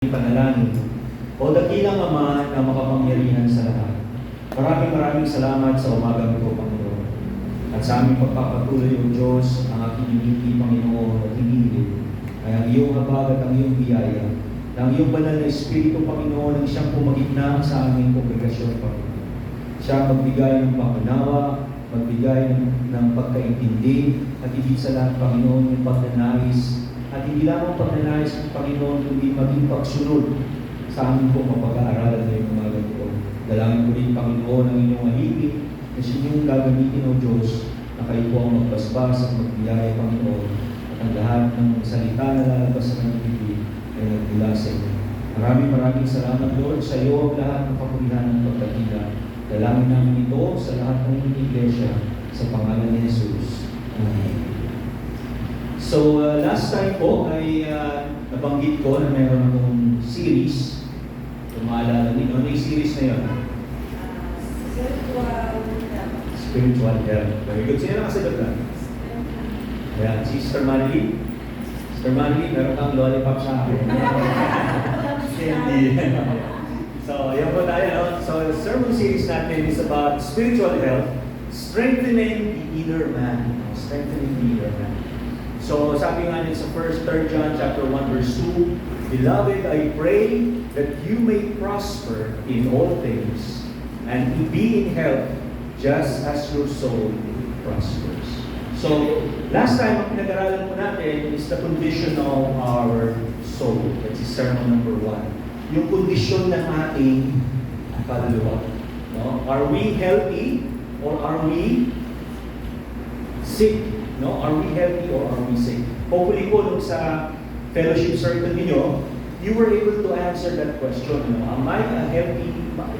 Panalangin. O dakilang Ama na makapangyarihan sa lahat. Maraming salamat sa umagang ito, Panginoon. At sa aming pagpapatuloy, O Diyos, ang aking hinihintay, Panginoon, at hinihintay ay ang iyong habag at ang iyong biyaya na ang iyong banal na Espiritu, Panginoon, ang siyang pumagitna sa aming kongregasyon, Panginoon. Siya magbigay ng pangunawa, magbigay ng pagkaintindi, at higit sa lahat, Panginoon, yung pagnanais. At hindi lamang pagnanais ng Panginoon, kundi maging pagsunod sa amin po mapag-aaralan ngayong mga ganito. Dalangin ko rin, Panginoon, ang inyong ahigit na sinyong gagamitin, O Diyos, na kayo po ang magbasbas at magbiyaya, Panginoon, at ang lahat ng salita na lalabas sa kanyang bibig ay nagmula sa inyo. Maraming salamat, Lord, sa iyo ang lahat ng kapurihan ng pagkakita. Dalangin namin ito sa lahat ng iglesia sa pangalan ni Jesus. Amen. So, last time po ay nabanggit ko na meron akong series. Kung maalala ninyo, ano yung series na yun? Spiritual Health. Very good. Sino nakasagot na? Ayan, Sister Manly. Sister Manly, meron kang lollipop sa akin. Hindi. So, yan po tayo. No? So, the sermon series natin is about spiritual health, strengthening the inner man. Strengthening the inner man. So, sabi nga niya sa 3 John chapter 1 verse 2, Beloved, I pray that you may prosper in all things and to be in health just as your soul prospers. So, last time, ang pinag-aralan po natin is the condition of our soul. That's sermon number 1. Yung kondisyon ng ating kaluluwa. No? Are we healthy or are we sick? No? Are we healthy or are we sick? Hopefully po nung sa fellowship circle niyo, you were able to answer that question. No? Am I a healthy?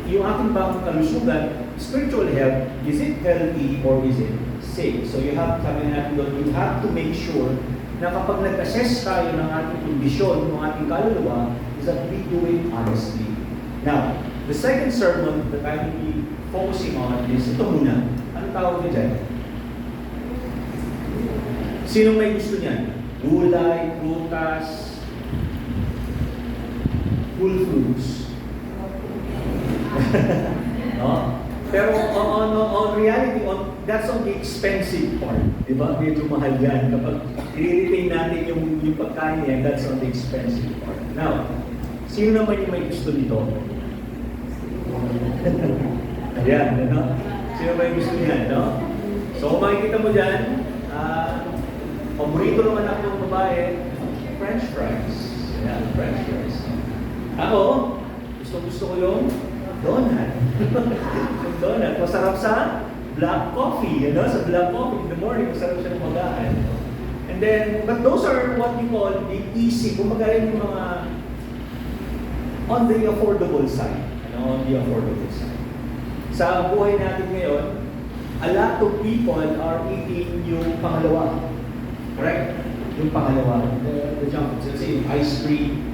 Yung aking bang kalusugan, spiritual health, is it healthy or is it sick? So you have, sabi natin doon, you have to make sure na kapag nag-assess tayo ng ating kondisyon, ng ating kaluluwa, is that we do it honestly. Now, the second sermon that I will be focusing on is ito muna. Anong tawag niya dyan? Sino may gusto niyan? Gulay, prutas, full fruits. No? Pero on reality, that's on the expensive part. Diba? Medyo mahal yan. Kapag i-retain natin yung pagkain yan, that's on the expensive part. Now, sino naman yung may gusto nito? Ayan, ano? Sino may gusto niyan, no? So, kung makikita mo dyan, paborito naman ako ng babae, French fries. Ayan, French fries. Ako, gusto ko yung donut. Yung donut. Masarap sa black coffee. You know? Sa black coffee in the morning, masarap siya magaan. And then, but those are what we call the easy. Kung magaling yung mga on the affordable side. On the affordable side. Sa buhay natin ngayon, a lot of people are eating yung pangalawa. Correct? Yung pangalawa. The junk foods. Let's say, ice cream.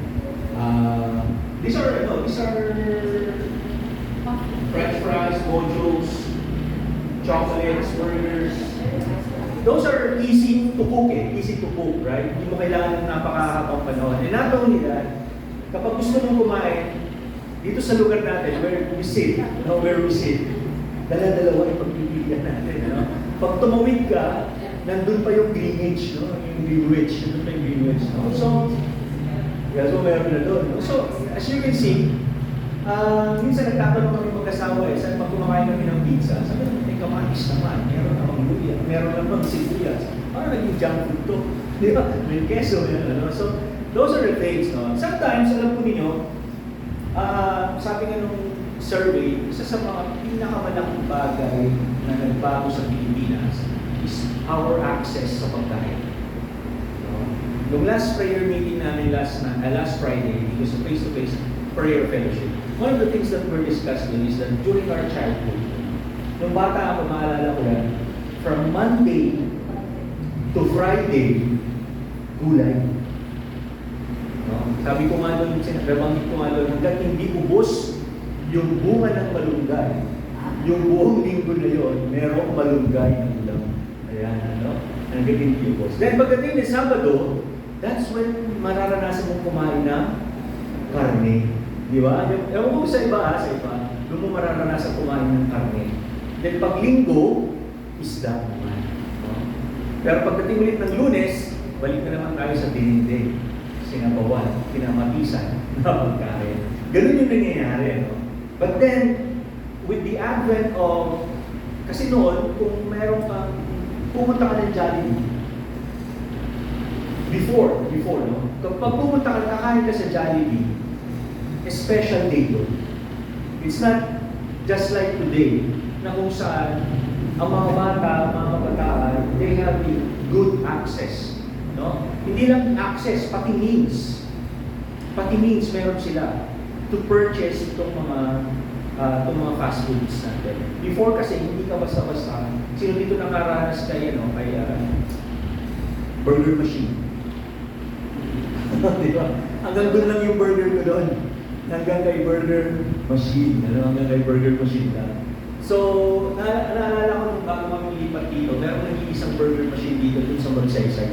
These are French fries, mojos, chocolates, burgers. Those are easy to cook Easy to cook, right? Hindi mo kailangan ng napakahabang panahon. And not only that, kapag gusto mong kumain, dito sa lugar natin, where we sit, dala-dalawa yung pagpipilian natin. No? Pag tumawid ka, nandun pa yung Greenwich, no? Yung Greenwich, nandun pa yung Greenwich. No? So meron na doon. No? So, as you can see, minsan nagtatanong kami mag-asawa saan pag kumakain kami ng pizza, sabi naman, may kamatis naman, meron namang luya, meron namang sibuyas. Parang naging junk food to. Di ba? May keso, yan, ano? So, those are the things, no? Sometimes, alam po ninyo, sabi nga nung survey, isa sa mga pinakamalaking bagay na nagbago sa Pilipinas is our access sa pagkain. Yung last prayer meeting namin last Friday, it was a face-to-face prayer fellowship. One of the things that were discussed is that during our childhood, nung bata ako, maalala ko yan, from Monday to Friday, gulay. No? Sabi ko nga doon, nabanggit ko nga doon, hanggang hindi ubos yung bunga ng malunggay. Yung buong linggo na yun, merong malunggay na ulam. Ayan, ano? Hanggang hindi ubos. Then pagdating ni Sabado, that's when mararanasan mong kumain ng karne. Di ba? Ewan ko sa iba, doon mo mararanasan kumain ng karne. Then pag linggo, isda naman. No? Pero pagdating ulit ng Lunes, balik na naman tayo sa dininde. Sinabawan, kinamatisan, na pagkain. Ganun yung nangyayari. No? But then, with the advent of, kasi noon, kung meron kang, pumunta ka ng Jollibee, before, no? Kapag pumunta ka, kakain ka sa Jollibee, a special day doon. It's not just like today, na kung saan ang mga bata, mga kabataan, they have the good access. No? Hindi lang access, pati means. Pati means meron sila to purchase itong mga fast foods natin. Before kasi, hindi ka basta-basta. Sino dito nakaranas kay burger machine? Di ba? Hanggang doon lang yung burger ko doon. Hanggang kay burger machine. Hanggang kay burger machine lang. So, naalala ko nung bago kami lipat dito, meron nag-iisang burger machine dito sa Magsaysay.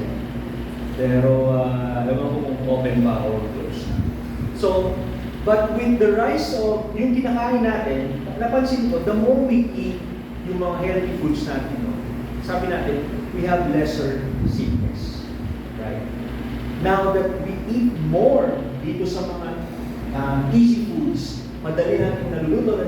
Pero, alam ko kung open pa or close na. So, but with the rise of yung kinakain natin, napansin ko, the more we eat yung mga healthy foods natin, no, sabi natin, we have lesser sickness. Right? Now that we eat more dito sa mga easy foods, madali natin naluluto,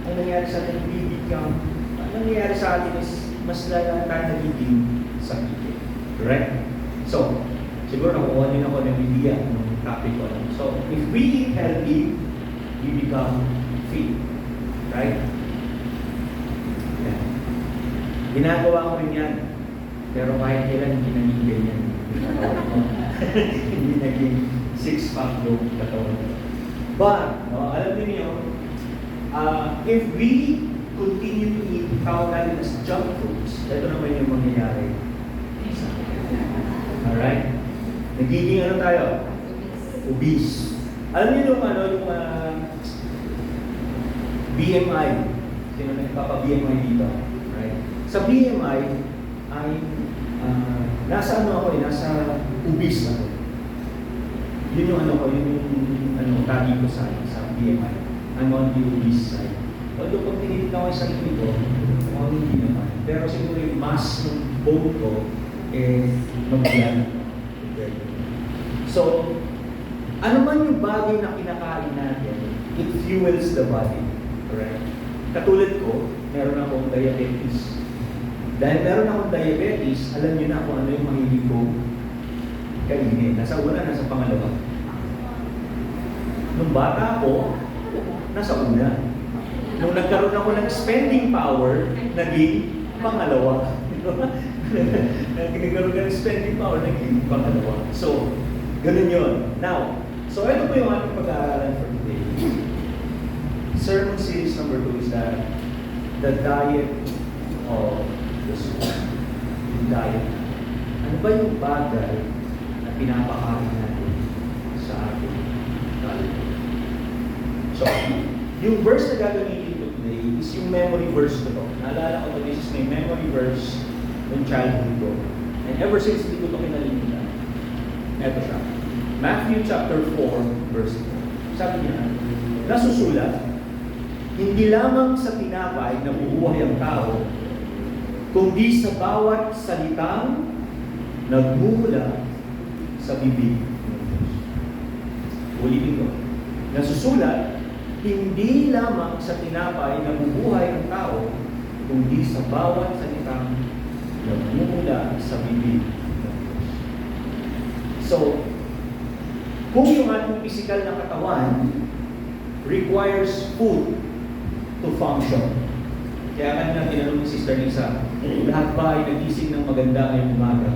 ang nangyayari sa atin, ang nangyayari sa atin is mas lala tayo nagiging sakit. Correct? So, siguro nakuha din ako ng idea ng topic ko. So, if we eat healthy, we become fit. Right? Yeah. Ginagawa ko rin yan. Pero kahit kailan hindi naging ganyan. Hindi naging six-pack yung katawan. But, no, alam niyo, if we continue to eat tawag natin as junk foods, ito naman yung mangyayari. Alright? Nagiging ano tayo? Obese. Alam niyo yung BMI. Sino na nagpapa-BMI dito? Right? Sa BMI ay nasa nasa obese ako. Yun yung yung tagi ko sa BMI. I'm on the obese side. Although pag tinitignan ko yung sarili ko, hindi naman. Pero siguro yung mass ng bone ko, magbiyan. So, ano man yung bagay na kinakain natin, it fuels the body. Correct? Katulad ko, meron akong diabetes. Dahil meron akong diabetes, alam niyo na kung ano yung mahilig ko kainin. Nasa una, nasa pangalawa. Nung bata ako, nasa una. Nung nagkaroon ako ng spending power, naging pangalawa. Nagkaroon ng spending power, naging pangalawa. So, ganun yun. Now, so ito po yung ating pag-aaralan for today. Sermon series number 2 is that the diet of the soul. Yung diet. Ano ba yung bagay na pinapakain natin sa ating diet? So, yung verse na gagamitin ko today is yung memory verse ko to. Naalala ko this is my memory verse ng childhood ko. And ever since hindi ko ito kinalimutan. Ito siya. Matthew chapter 4 verse 4. Sabi niya, nasusulat, hindi lamang sa tinapay na bubuhay ang tao, kundi sa bawat salitang nagmumula sa bibig ng Diyos. Ulitin ko. Nasusulat, hindi lamang sa tinapay na bubuhay ang tao, kundi sa bawat salitang nagmumula sa bibig ng Diyos. So, kung yung ating physical na katawan requires food to function. Kaya kanina tinanong ni Sister Lisa, lahat ba ay nagising ng maganda ngayong umaga?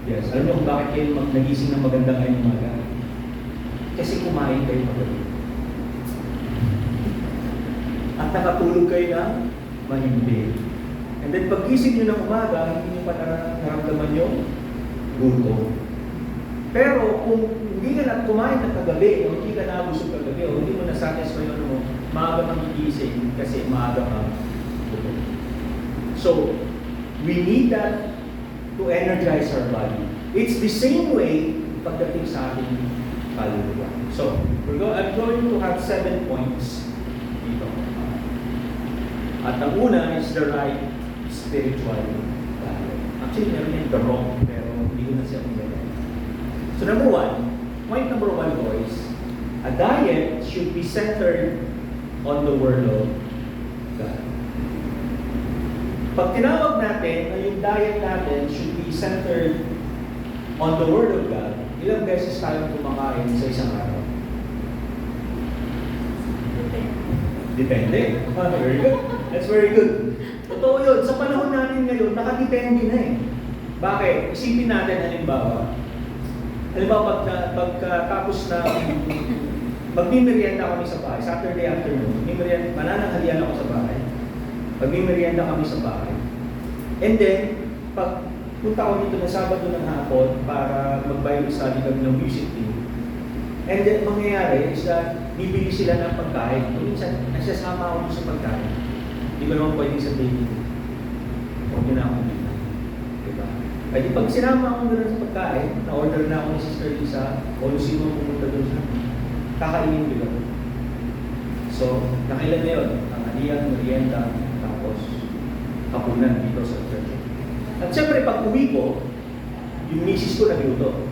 Yes. Alam niyo kung bakit kayo nagising ng maganda ngayong umaga? Kasi kumain kayo magabi. At nakatulog kayo na mahimbing. And then paggising nyo ng umaga, hindi nyo pa naramdaman yung gutom. Pero kung hindi ka na kumain ng kagabi, o hindi ka nabusog kagabi, o hindi mo nasatisfy mo, maaga kang gigising kasi maaga kang gutom. So, we need that to energize our body. It's the same way pagdating sa ating kaluluwa. So, I'm going to have 7 points dito. At ang una is the right spiritual diet. Actually, meron yung the wrong, pero hindi ko na siya pinagay. So, point number one, boys, a diet should be centered on the Word of God. Pag tinawag natin na yung diet natin should be centered on the Word of God, ilang beses tayong kumakain sa isang araw? Depende. Very good. That's very good. Totoo yun. Sa panahon natin ngayon, nakadepende na eh. Bakit? Isipin natin, halimbawa, pagkatapos na magmimerienda kami sa bahay, Saturday afternoon, manananghalian ako sa bahay, magmimerienda kami sa bahay, and then, pag punta ko dito na Sabado ng hapon para mag-Bible study kami ng music team, and then, mangyayari is that bibili sila ng pagkain. Minsan, nagsasama ako sa pagkain. Hindi ko naman pwedeng sabihin, huwag na ako dito. Diba? Kaya pag sinama ako doon sa pagkain, na-order na ako ni Sister Lisa, o sino pumunta doon sa kakainin ko lang. So, nakailan na yun? Tanghalian, merienda, tapos hapunan dito sa church. At siyempre, pag uwi ko, yung misis ko nagluto.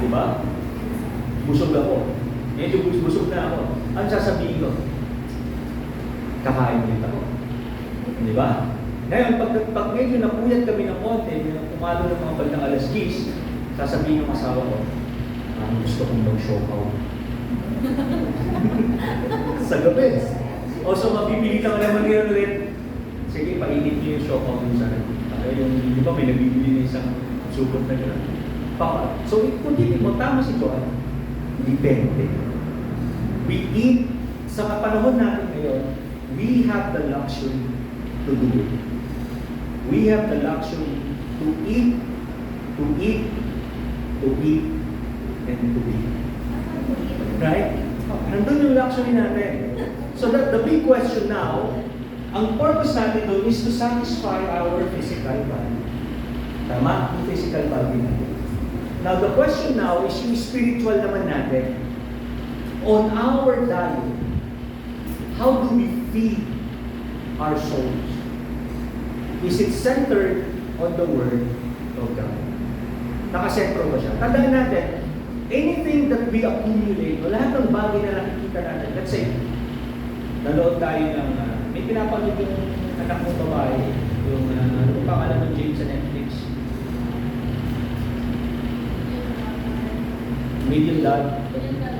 Diba? Busog ako. Medyo busog na ako. Ang sasabihin ko, kakain din ako. Diba? Ngayon, pag medyo napuyat kami ng konti, kumalo ng mga bandang alas 10, sasabihin ng asawa ko, gusto kong mag-shokaw. Sa gabi. O so, mapipilitan ka naman ngayon ulit. Sige, painit niyo yung shokaw dun sa yung, di ba, may nabibili na isang supot na gano'n. So, kung hindi mo, tama si Joan, depende. We eat, sa panahon natin ngayon, we have the luxury to do it. We have the luxury to eat, to eat, to eat, and to eat. Right? Nandun yung luxury natin. So the big question now, ang purpose natin doon is to satisfy our physical body. Tama? Yung physical body natin. Now, the question now is yung spiritual naman natin. On our diet, how do we feed our souls? Is it centered on the Word of God? Nakasentro ba siya? Tandaan natin, anything that we accumulate, lahat ng bagay na nakikita natin, let's say, nanood tayo ng, may pinapanood yung anak mong babae, yung pangalan ng James sa Netflix. Million Dad.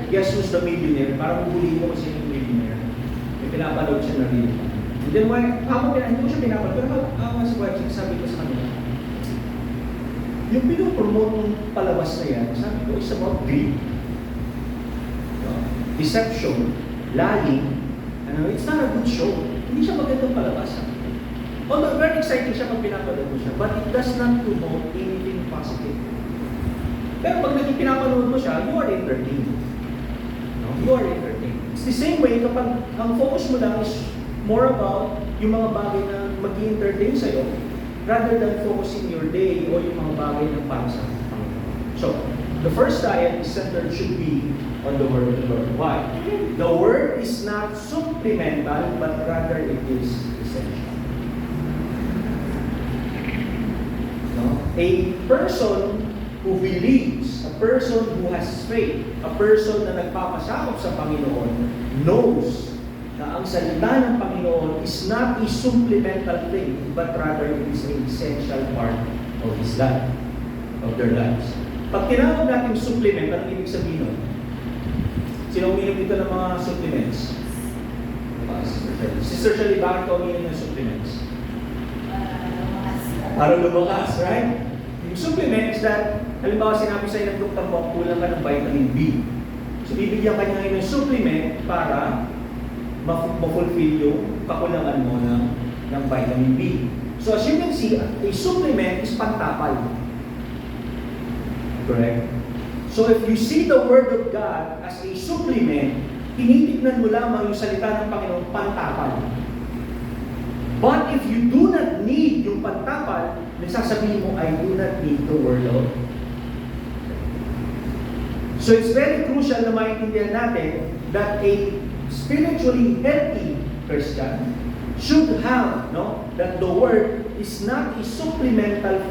Guess who's the millionaire? Parang huli mo kasi yung millionaire. May pinapanood siya na rin. And then, hindi ko siya pinapanood. Pero I was watching, sabi ko sa kanila, yung pinopromote ng palabas na yan, sabi ko, it's about greed. Deception, lying, it's not a good show. Hindi siya magandang palabas. Although very exciting siya pag pinapanood mo siya, but it does not promote anything positive. Pero pag naging pinapanood mo siya, you are entertained. No? You are entertained. It's the same way kapag ang focus mo lang is more about yung mga bagay na mag-i-entertain sa'yo rather than focusing your day o yung mga bagay na para sa Panginoon. So, the first diet is centered should be on the Word of the Lord. Why? The Word is not supplemental, but rather it is essential. No? A person who believes, a person who has faith, a person na nagpapasakop sa Panginoon, knows na ang salita ng Panginoon is not a supplemental thing, but rather it is an essential part of his life, of their lives. Pag tinawag natin supplement, anong ibig sabihin nun? Sino uminom dito ng mga supplements? Sister Shirley, bakit ka uminom ng supplements? Para lumakas, right? Yung supplement is that, halimbawa sinabi sa'yo ng doktor mo, kulang ka ng vitamin B. So, bibigyan ka niya ng supplement para ma-fulfill yung kakulangan mo ng vitamin B. So, as you can see, a supplement is pantapal. Correct? So, if you see the Word of God as a supplement, tinitignan mo lamang yung salita ng Panginoon pantapal. But if you do not need yung pantapal, nagsasabihin mo, I do not need the Word of God. So it's very crucial na maintindihan natin that a spiritually healthy Christian should have, no, that the Word is not a supplemental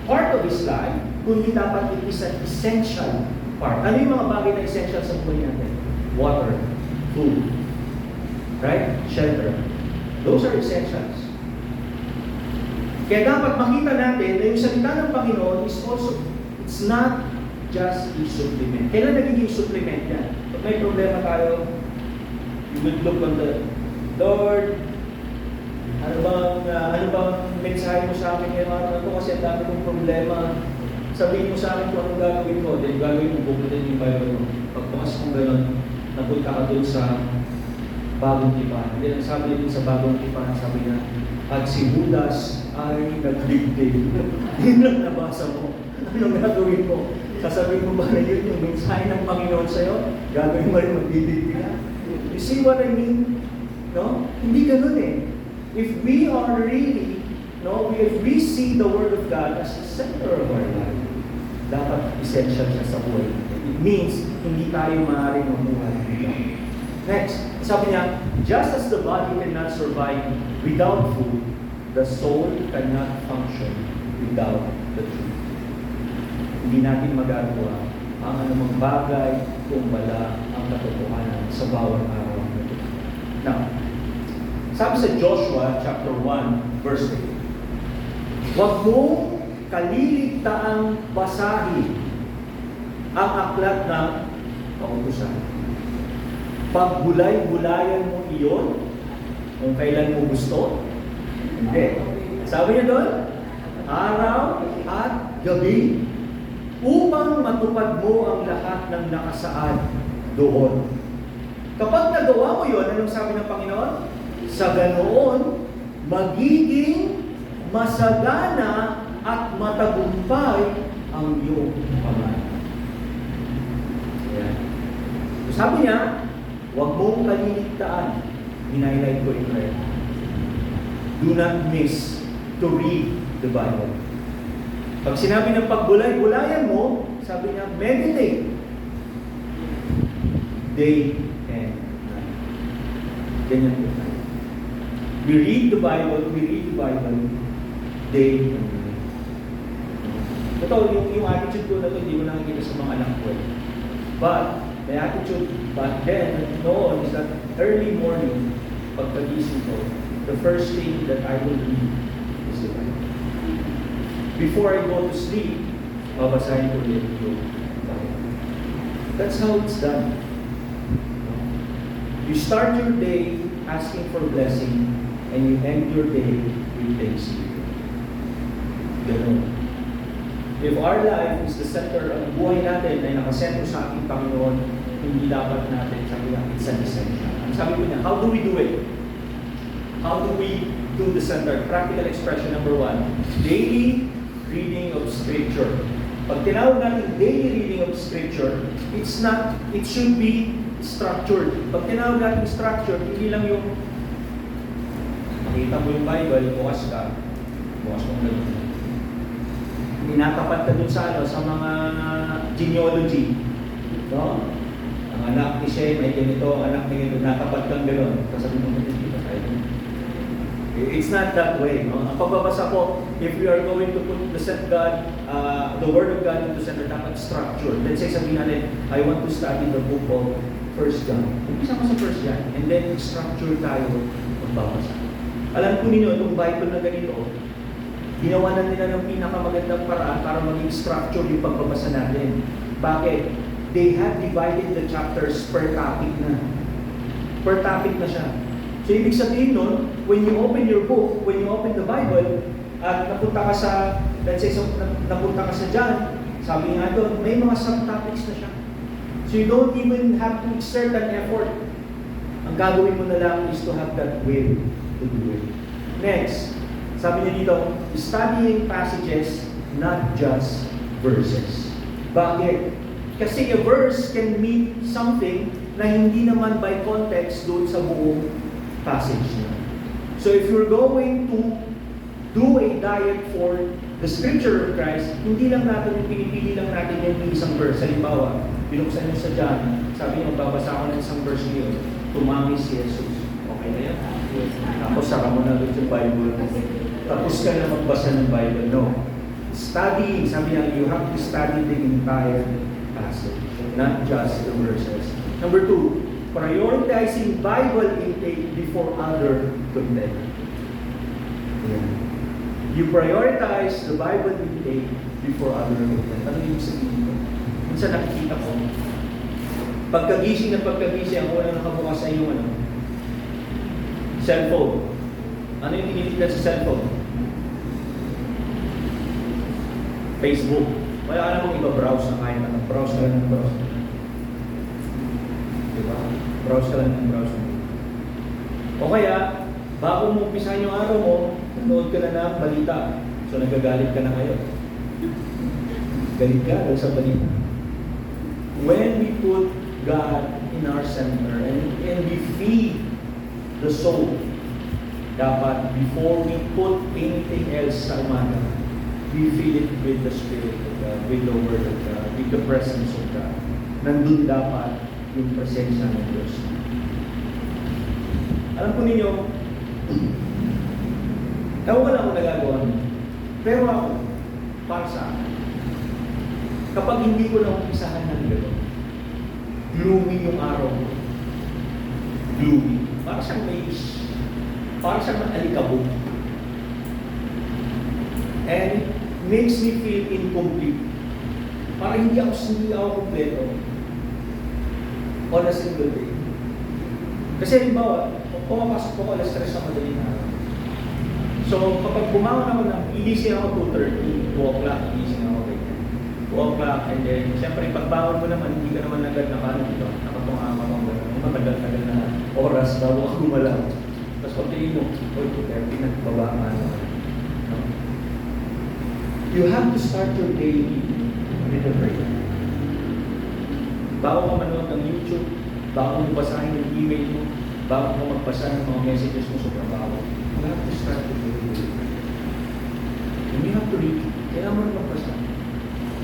part of his life, kundi dapat it is an essential part. Ano yung mga bagay na essential sa buhay natin? Water, food, right? Shelter. Those are essentials. Kaya dapat makita natin na yung salita ng Panginoon is also, it's not just a supplement. Kailan nagiging supplement yan? Pag may problema tayo, you will look on the Lord, ano bang mensahe mo sa akin ngayon araw na ito kasi ang dami kong problema. Sabihin mo sa akin kung anong gagawin ko. Then gagawin mo, bukutin yung Bible mo. Pag pumasok kong gano'n, napunta ka doon sa bagong tipan. Then ang sabi din sa bagong tipan, sabi niya, at si Judas ay nagligdig. Yun lang nabasa mo. Anong gagawin mo? Sasabihin mo ba na yun yung mensahe ng Panginoon sa'yo? Gagawin mo rin magligdig ka? You see what I mean? No? Hindi ganun eh. If we are really, no, if we see the Word of God as the center of our life, dapat essential siya sa buhay. It means, hindi tayo maaaring mamuhay. Next, sabi niya, just as the body cannot survive without food, the soul cannot function without the truth. Hindi natin magagawa ang anumang bagay kung wala ang katotohanan sa bawat araw. Now, sabi sa Joshua chapter 1, verse 8, huwag mong kaliligtaang basahin ang aklat ng kautusan. Pagbulay-bulayan mo iyon kung kailan mo gusto. Hindi. Sabi niya doon, araw at gabi, upang matupad mo ang lahat ng nakasaad doon. Kapag nagawa mo yun, anong sabi ng Panginoon? Sa ganoon, magiging masagana at matagumpay ang iyong pamana. Ayan. Sabi niya, huwag mong kaliligtaan. Hinighlight ko rin rin. Do not miss to read the Bible. Pag sinabi ng pagbulay-bulayan mo, sabi niya, meditate. Day and night. Ganyan po tayo. We read the Bible day and night. Ito, yung attitude ko na ito, hindi mo nakikita sa mga anak ko. But, the attitude back then, noon, is that early morning, pagkagising ko, the first thing that I will read is the Bible. Before I go to sleep, babasahin ko ulit yung Bible. That's how it's done. You start your day asking for blessing, and you end your day with thanksgiving. Ganun. If our life is the center of buhay natin ay nakasentro sa ating Panginoon, hindi dapat natin sabi na it's an essential. Sabi ko niya, how do we do it? How do we do the center? Practical expression number 1, daily reading of Scripture. Pag tinawag natin daily reading of Scripture, it should be structured. Pag tinawag natin structured, hindi lang yung makita mo yung Bible, bukas mong gano'n. Inatapat ka dun sa mga genealogy. No? Ang anak ni Shem ay ganito, ang anak ni ganito, natapat kang gano'n. Kasabi mo hindi ka tayo. It's not that way. No? Ang pagbabasa ko, if we are going to put the Word of God into center, dapat structure. Let's say sabihin natin, I want to study the book of 1 John. Umpisa mo sa 1 John, and then structure tayo pagbabasa. Alam ko ninyo, itong Bible na ganito, ginawa na nila ng pinakamagandang paraan para maging structure yung pagbabasa natin. Bakit? They have divided the chapters per topic na. Per topic na siya. So, ibig sabihin nun, when you open your book, when you open the Bible, at napunta ka sa, let's say, napunta ka sa John, sabi nga doon, may mga subtopics na siya. So, you don't even have to exert an effort. Ang gagawin mo na lang is to have that will to do it. Next, sabi niya dito, studying passages, not just verses. Bakit? Kasi a verse can mean something na hindi naman by context doon sa buong passage niya. So if you're going to do a diet for the Scripture of Christ, hindi lang natin yung pinipili lang natin yung isang verse. Halimbawa, binuksan niya sa John, sabi niya, magbabasa ko ng isang verse niyo, tumangis si Jesus. Okay na yan? Tapos saka mo na ulit yung Bible. Tapos ka na magbasa ng Bible. No. Studying, sabi niya, you have to study the entire passage, not just the verses. Number 2, prioritizing Bible intake before other content. Yeah. You prioritize the Bible intake before other content. Ano yung sabihin ko? Minsan nakikita ko, pagkagising, ang unang nakabukas sa iyo, cellphone. Ano yung tinitignan sa cellphone? Facebook. Wala ka namang iba-browse na kahit ano. Browse ka lang ng browse. Diba? Browse ka lang ng browse. O kaya, bago mo umpisahan yung araw mo, nanood ka na ng balita. So nagagalit ka na ngayon. Galit ka dahil sa balita. When we put God in our center and we feed the soul, dapat before we put anything else sa umaga, we fill it with the Spirit of God, with the Word of God, with the presence of God. Nandun dapat yung presensya ng Diyos. Alam ko ninyo, ewan lang kung nagagawa niyo, pero ako, para sa akin, kapag hindi ko na umpisahan ng gano'n, gloomy yung araw ko. Gloomy. Para siyang alikabok. And it makes me feel incomplete. Para hindi ako kompleto on a single day. Kasi halimbawa, pumapasok ko alas 3 sa madaling araw. So, kapag bumangon ako ilising ako 2:30, 2 o'clock, ilising ako 2 o'clock, and then, siyempre, pagbangon mo naman, hindi ka naman agad dito. Nakatunga matagal na oras bago ako gumalaw. Tapos pagtingin mo, 2:30 na, babaan no? You have to start your day with a prayer. Bago ka manood ng YouTube, bago mo basahin yung email mo, bago mo magbasa ng mga messages mo sa trabaho, you have to start your day with a prayer. And you have to read. Kailangan mo na magbasa.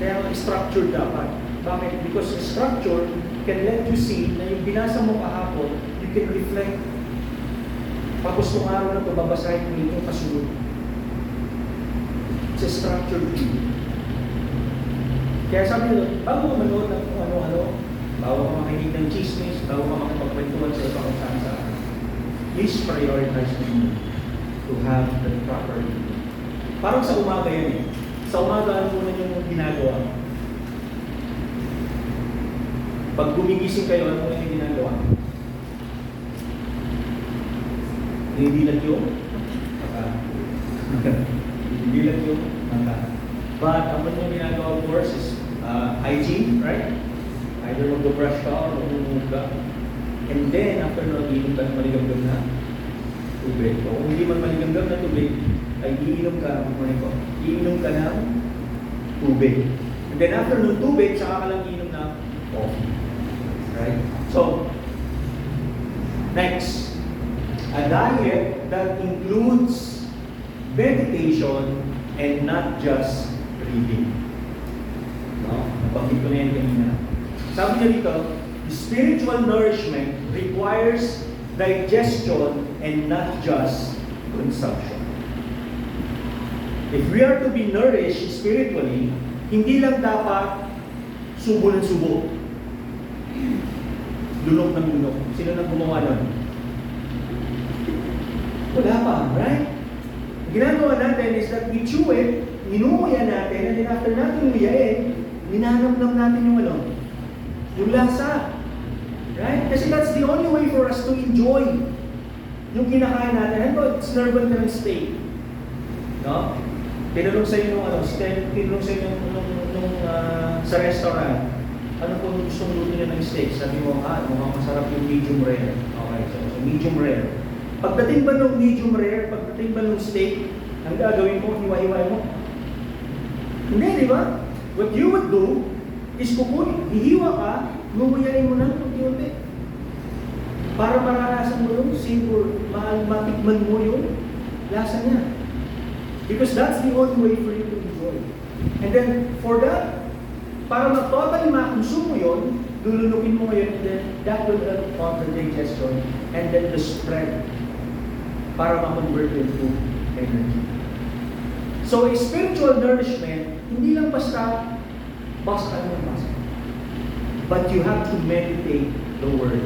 Kaya structure dapat. Bakit? Because structure can let you see na yung binasa mo kahapon, you can reflect. Tapos kung araw na ito, babasahin mo yung kasunod. It's a structured view. Kaya sabi nila, bago ka manood ng kung ano-ano, bago ka makinig ng chismis, bago ka makipagkwentuhan sa iba kung saan-saan, please prioritize mo to have the proper view. Parang sa umaga yan eh. Sa umaga, ano muna yung ginagawa? Pag gumigising kayo, ano muna yung ginagawa? Hindi lang yung hindi lang yung mata. But ang yung ginagawa, of course, is hygiene, right? Either mag-brush ka or mag-move ka. And then, after nun, iinom ka ng maligamgam na tubig. O kung hindi man maligamgam na tubig, ay iinom ka ng tubig. And then after ng tubig, saka ka lang iinom ng coffee. Right? So, next, a diet that includes meditation and not just reading. No? Nabanggit ko na yan kanina. Sabi niya dito, spiritual nourishment requires digestion and not just consumption. If we are to be nourished spiritually, hindi lang dapat subo ng subo. Lunok ng lunok. Sino nang gumawa nun? Wala pa, right? Ang ginagawa natin is that we chew it, minumuya natin, and then after natin umuyain, minanamnam natin yung ano? Yung lasa. Right? Kasi that's the only way for us to enjoy yung kinakain natin. Ano, it's nerve and state. No? Tinanong sa iyo sa restaurant, ano po gusto luto niya ng steak? Sabi mo, mukhang masarap yung medium rare. Okay, so medium rare. Pagdating ba ng medium rare, pagdating ba ng steak, ang gagawin mo, hiwa-hiway mo? Hindi, di ba? What you would do is hihiwa ka, lumuyain mo ng unti-unti. Para maranasan mo yung savor, matikman mo yung lasa niya. Because that's the only way for you to enjoy. And then, for that, para totally makonsume mo yun, lulunukin mo ngayon, and then that will help on the digestion, and then the spread para ma-convert into energy. So, spiritual nourishment, hindi lang basta basa ka ng basa. But you have to meditate the Word.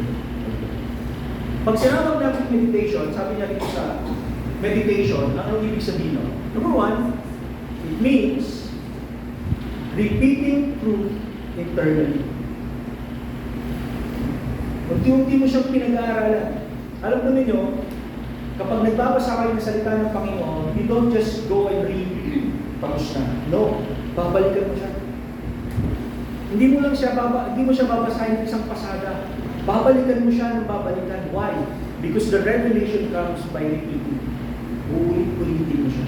Pag sinabag natin meditation, sabi niya dito sa meditation, ano ibig sabihin nun? Number one, it means repeating truth internally. Unti-unti mo siyang pinag-aaralan. Alam mo ninyo, kapag nagbabasa kayo ng salita ng Panginoon, you don't just go and read, tapos na. No, babalikan mo siya. Hindi mo siya babasahin ng isang pasada. Babalikan mo siya ng babalikan. Why? Because the revelation comes by repeating. Uulit-ulitin mo siya.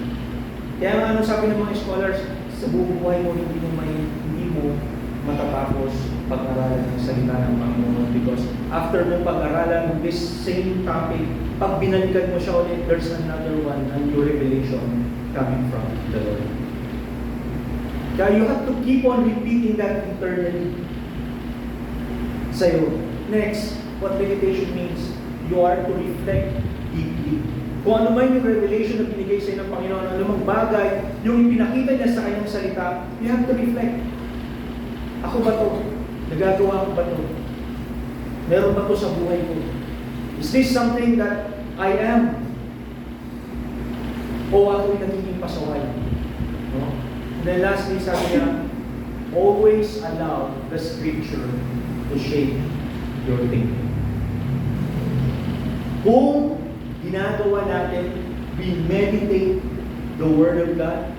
Kaya nga ano sabi ng mga scholars, sa buong buhay mo, hindi mo matatapos pag-aralan ng salita ng Panginoon, because after mo pag-aralan ng this same topic, pag binalikan mo siya ulit, there's another one, a new revelation coming from the Lord. Kaya you have to keep on repeating that internally sa'yo. Next, what meditation means, you are to reflect deeply. Kung ano man yung revelation na binigay sa'yo ng Panginoon, ano mang bagay, yung ipinakita niya sa kanyang salita, you have to reflect. Ako ba to? Nagagawa ko ba to? Meron ba to sa buhay ko? Is this something that I am? O ako'y nagiging pasaway? No? And then lastly, sabi niya, always allow the Scripture to shape your thinking. Kung ginagawa natin, we meditate the Word of God,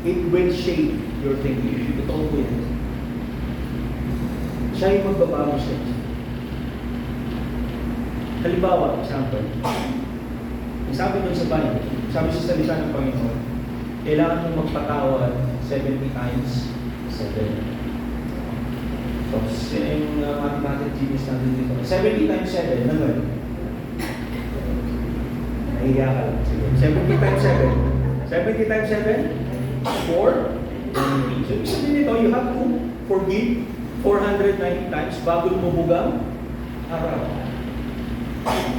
it will shape your thinking. Totoo po yan. Siya yung magbabago siya. Halimbawa, example, sabi doon sa Bible, sabi sa salita ng Panginoon, kailangan mong magpatawad 70 times 7. So, sino yung mathematics genius natin dito? 70 times 7, ano yun? Nahiya ka lang. 70 times 7. 70 times 7? 4? So, ibig sabihin nito, you have to forgive 490 times bago lumubugang araw.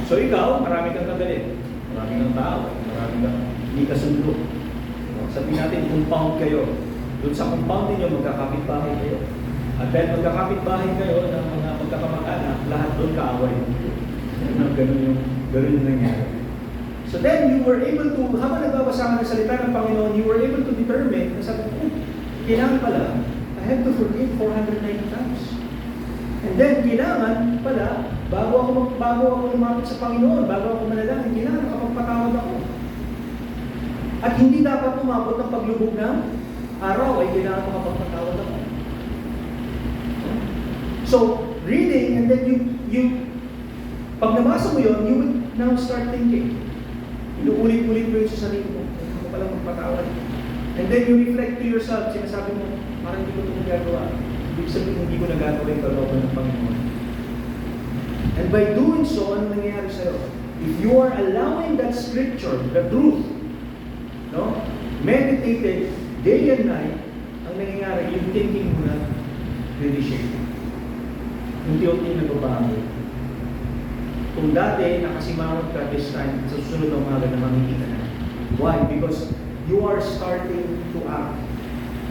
So, ikaw, marami kang kagalit. Marami kang tao. Marami kang hindi kasundo. Sabihin natin, compound kayo. Doon sa compound ninyo, magkakapit-bahay kayo. At dahil magkakapit-bahay kayo ng mga magkakamag-anak, lahat doon kaaway. Ganun yung nangyari. So then, you were able to, habang nagbabasa ka ng salita ng Panginoon, you were able to determine, na sabi ko, kailangan pala, I have to forgive 490 times. And then, kailangan pala, bago ako lumapit sa Panginoon, bago ako manalangin, kailangan nakapagpatawad ako. At hindi dapat umabot ng paglubog ng araw ay kailangan makapagpatawad ako. So, reading, and then pag nabasa mo yun, you will now start thinking. Inuulit-ulit mo yun sa sarili mo. Kailangan mo palang magpatawad. And then you reflect to yourself, sinasabi mo, parang hindi ko ito magagawa. Ibig sabihin, hindi ko nagagawa yung kalooban ng Panginoon. And by doing so, ano nangyayari sa'yo? If you are allowing that scripture, the truth, no, meditated day and night, ang nangyayari, yung thinking mo na really shape. Unti-unti nagbabago. Kung dati, nakasimangot ka this time, sa susunod ng umaga na makikita na. Why? Because you are starting to act.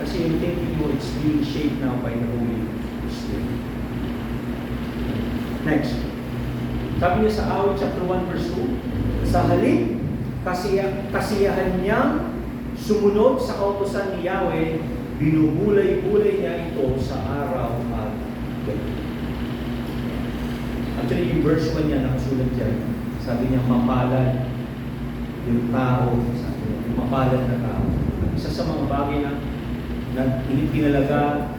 Kasi yung thinking mo, it's being shaped now by the Holy Spirit. Next. Sabi niya sa Awit chapter 1 verse 2, sa halip, kasiyahan niyang sumunod sa kautusan ni Yahweh, binubulay-bulay niya ito sa araw at gabi. Actually, yung verse 1 niya nakasulat dyan. Sabi niya, mapalad yung tao. Sabi niya, mapalad na tao. Isa sa mga bagay na pinalaga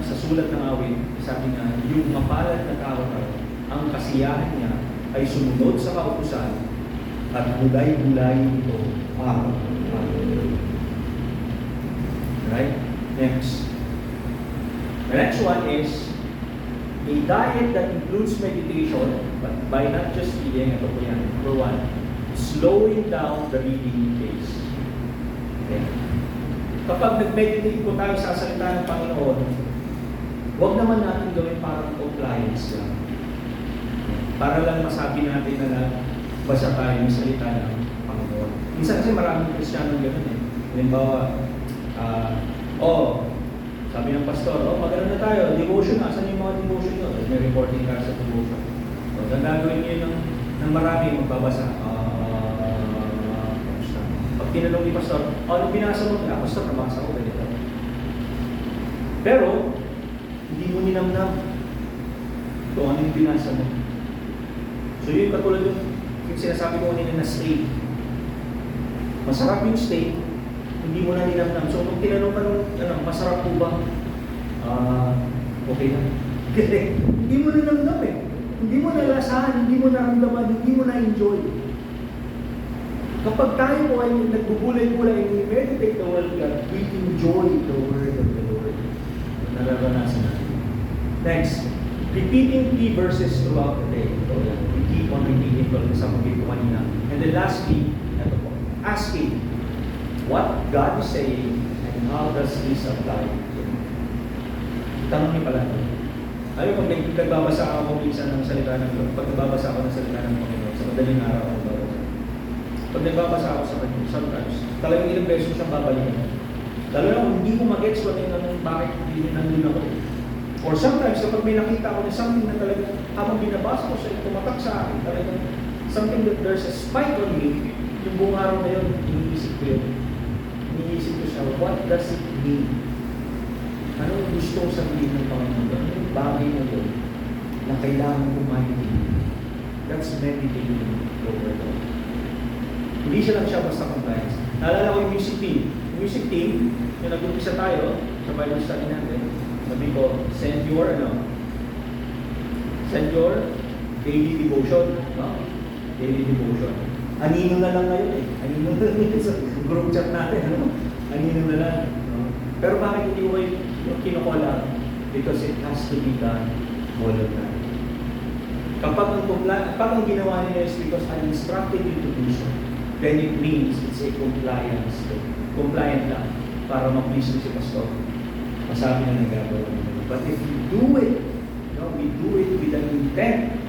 sa sulat ng awit, sabi niya, yung mapalad na tao, ang kasiyahan niya ay sumunod sa kautusan at bulay-bulay ito araw-araw. Right? Next. The next one is a diet that includes meditation, but by not just reading, ito po yan. Number 1, slowing down the reading pace. Okay. Kapag nag-meditate po tayo sa salita ng Panginoon, Huwag naman natin gawin parang compliance lang. Para lang masabi natin na basa tayo ng salita ng Panginoon. Minsan kasi maraming Kristiyano gano'n eh. Halimbawa, sabi ng pastor, magano na tayo, devotion na. Saan yung mga devotion nyo? May reporting card sa devotion. Ang gagawin nyo ng marami, magbabasa. Pag tinanong ni pastor, ano binasa mo? Pastor, nabasa ko ganito. Pero, hindi mo ninamnam kung ano yung binasa mo. So yun katulad yung sinasabi ko kanina na steak. Masarap yung steak, hindi mo na ninamnam. So kung tinanong ka nung, masarap po ba? Okay na. Kasi hindi mo ninamnam eh. Hindi mo nalasahan, hindi mo naramdaman, hindi mo na-enjoy. Kapag tayo po ay nagbubulay-bulay, we meditate the word of God, we enjoy the word of the Lord. Nararanasan natin. Next, repeating key verses throughout the day. So, we keep on repeating ko sa mga ko kanina. And then lastly, ito po, asking what God is saying and how does this apply to me. Tanong niyo pala ito. Ayaw pag nagbabasa ako minsan ng salita ng Lord, pag nagbabasa ako ng salita ng Panginoon, sa madaling araw ako nagbabasa. Pag nagbabasa ako sa kanya, sometimes, talagang ilang beses ko siyang babalikan. Lalo na kung hindi ko mag-gets kung bakit hindi nandun ako. Or sometimes, kapag may nakita ako na something na talaga, habang binabasa ko siya, tumatak sa akin, talagang something that there's a spike on me, yung buong araw na yun, iniisip ko yun. Iniisip ko siya, what does it mean? Ano yung gusto sabihin ng Panginoon? Ano yung bagay na yun na kailangan ko maintindihan? That's meditating over God. Hindi siya lang siya basta compliance. Naalala ko yung music team. Yung music team, yung nag-umpisa tayo sa Bible study natin, sabi ko, send your daily devotion. No? Daily devotion. Anino na lang ngayon eh. Anino na lang sa group chat natin. Ano? Anino na lang. No? Pero bakit hindi ko yung kinukuha? Because it has to be done voluntarily. Kapag ang ginawa nila is because I instructed you to do so, then it means it's a compliant lang para ma-please si pastor. Masabi na nagagawa nila. But if you do it, we do it with an intent,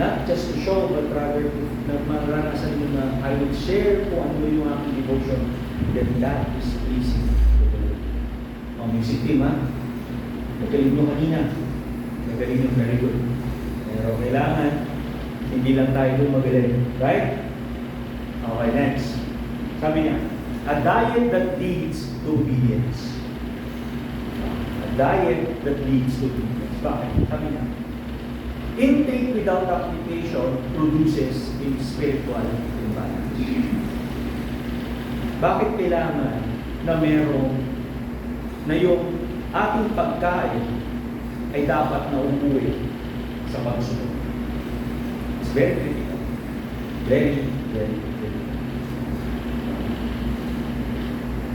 not just to show, but rather na maranasan mo na I will share kung ano yung aking devotion, then that is pleasing to the Lord. Music team, magaling nyo kanina. Magaling nyo, very good. Pero kailangan, hindi lang tayo doon magaling. Right? Okay, next. Sabi niya, a diet that leads to obedience. A diet that leads to obedience. Bakit? Sabi niya, intake without application produces a spiritual imbalance. Bakit kailangan na merong na yung ating pagkain ay dapat na umuwi sa pagsunod? It's very critical. Very, very critical.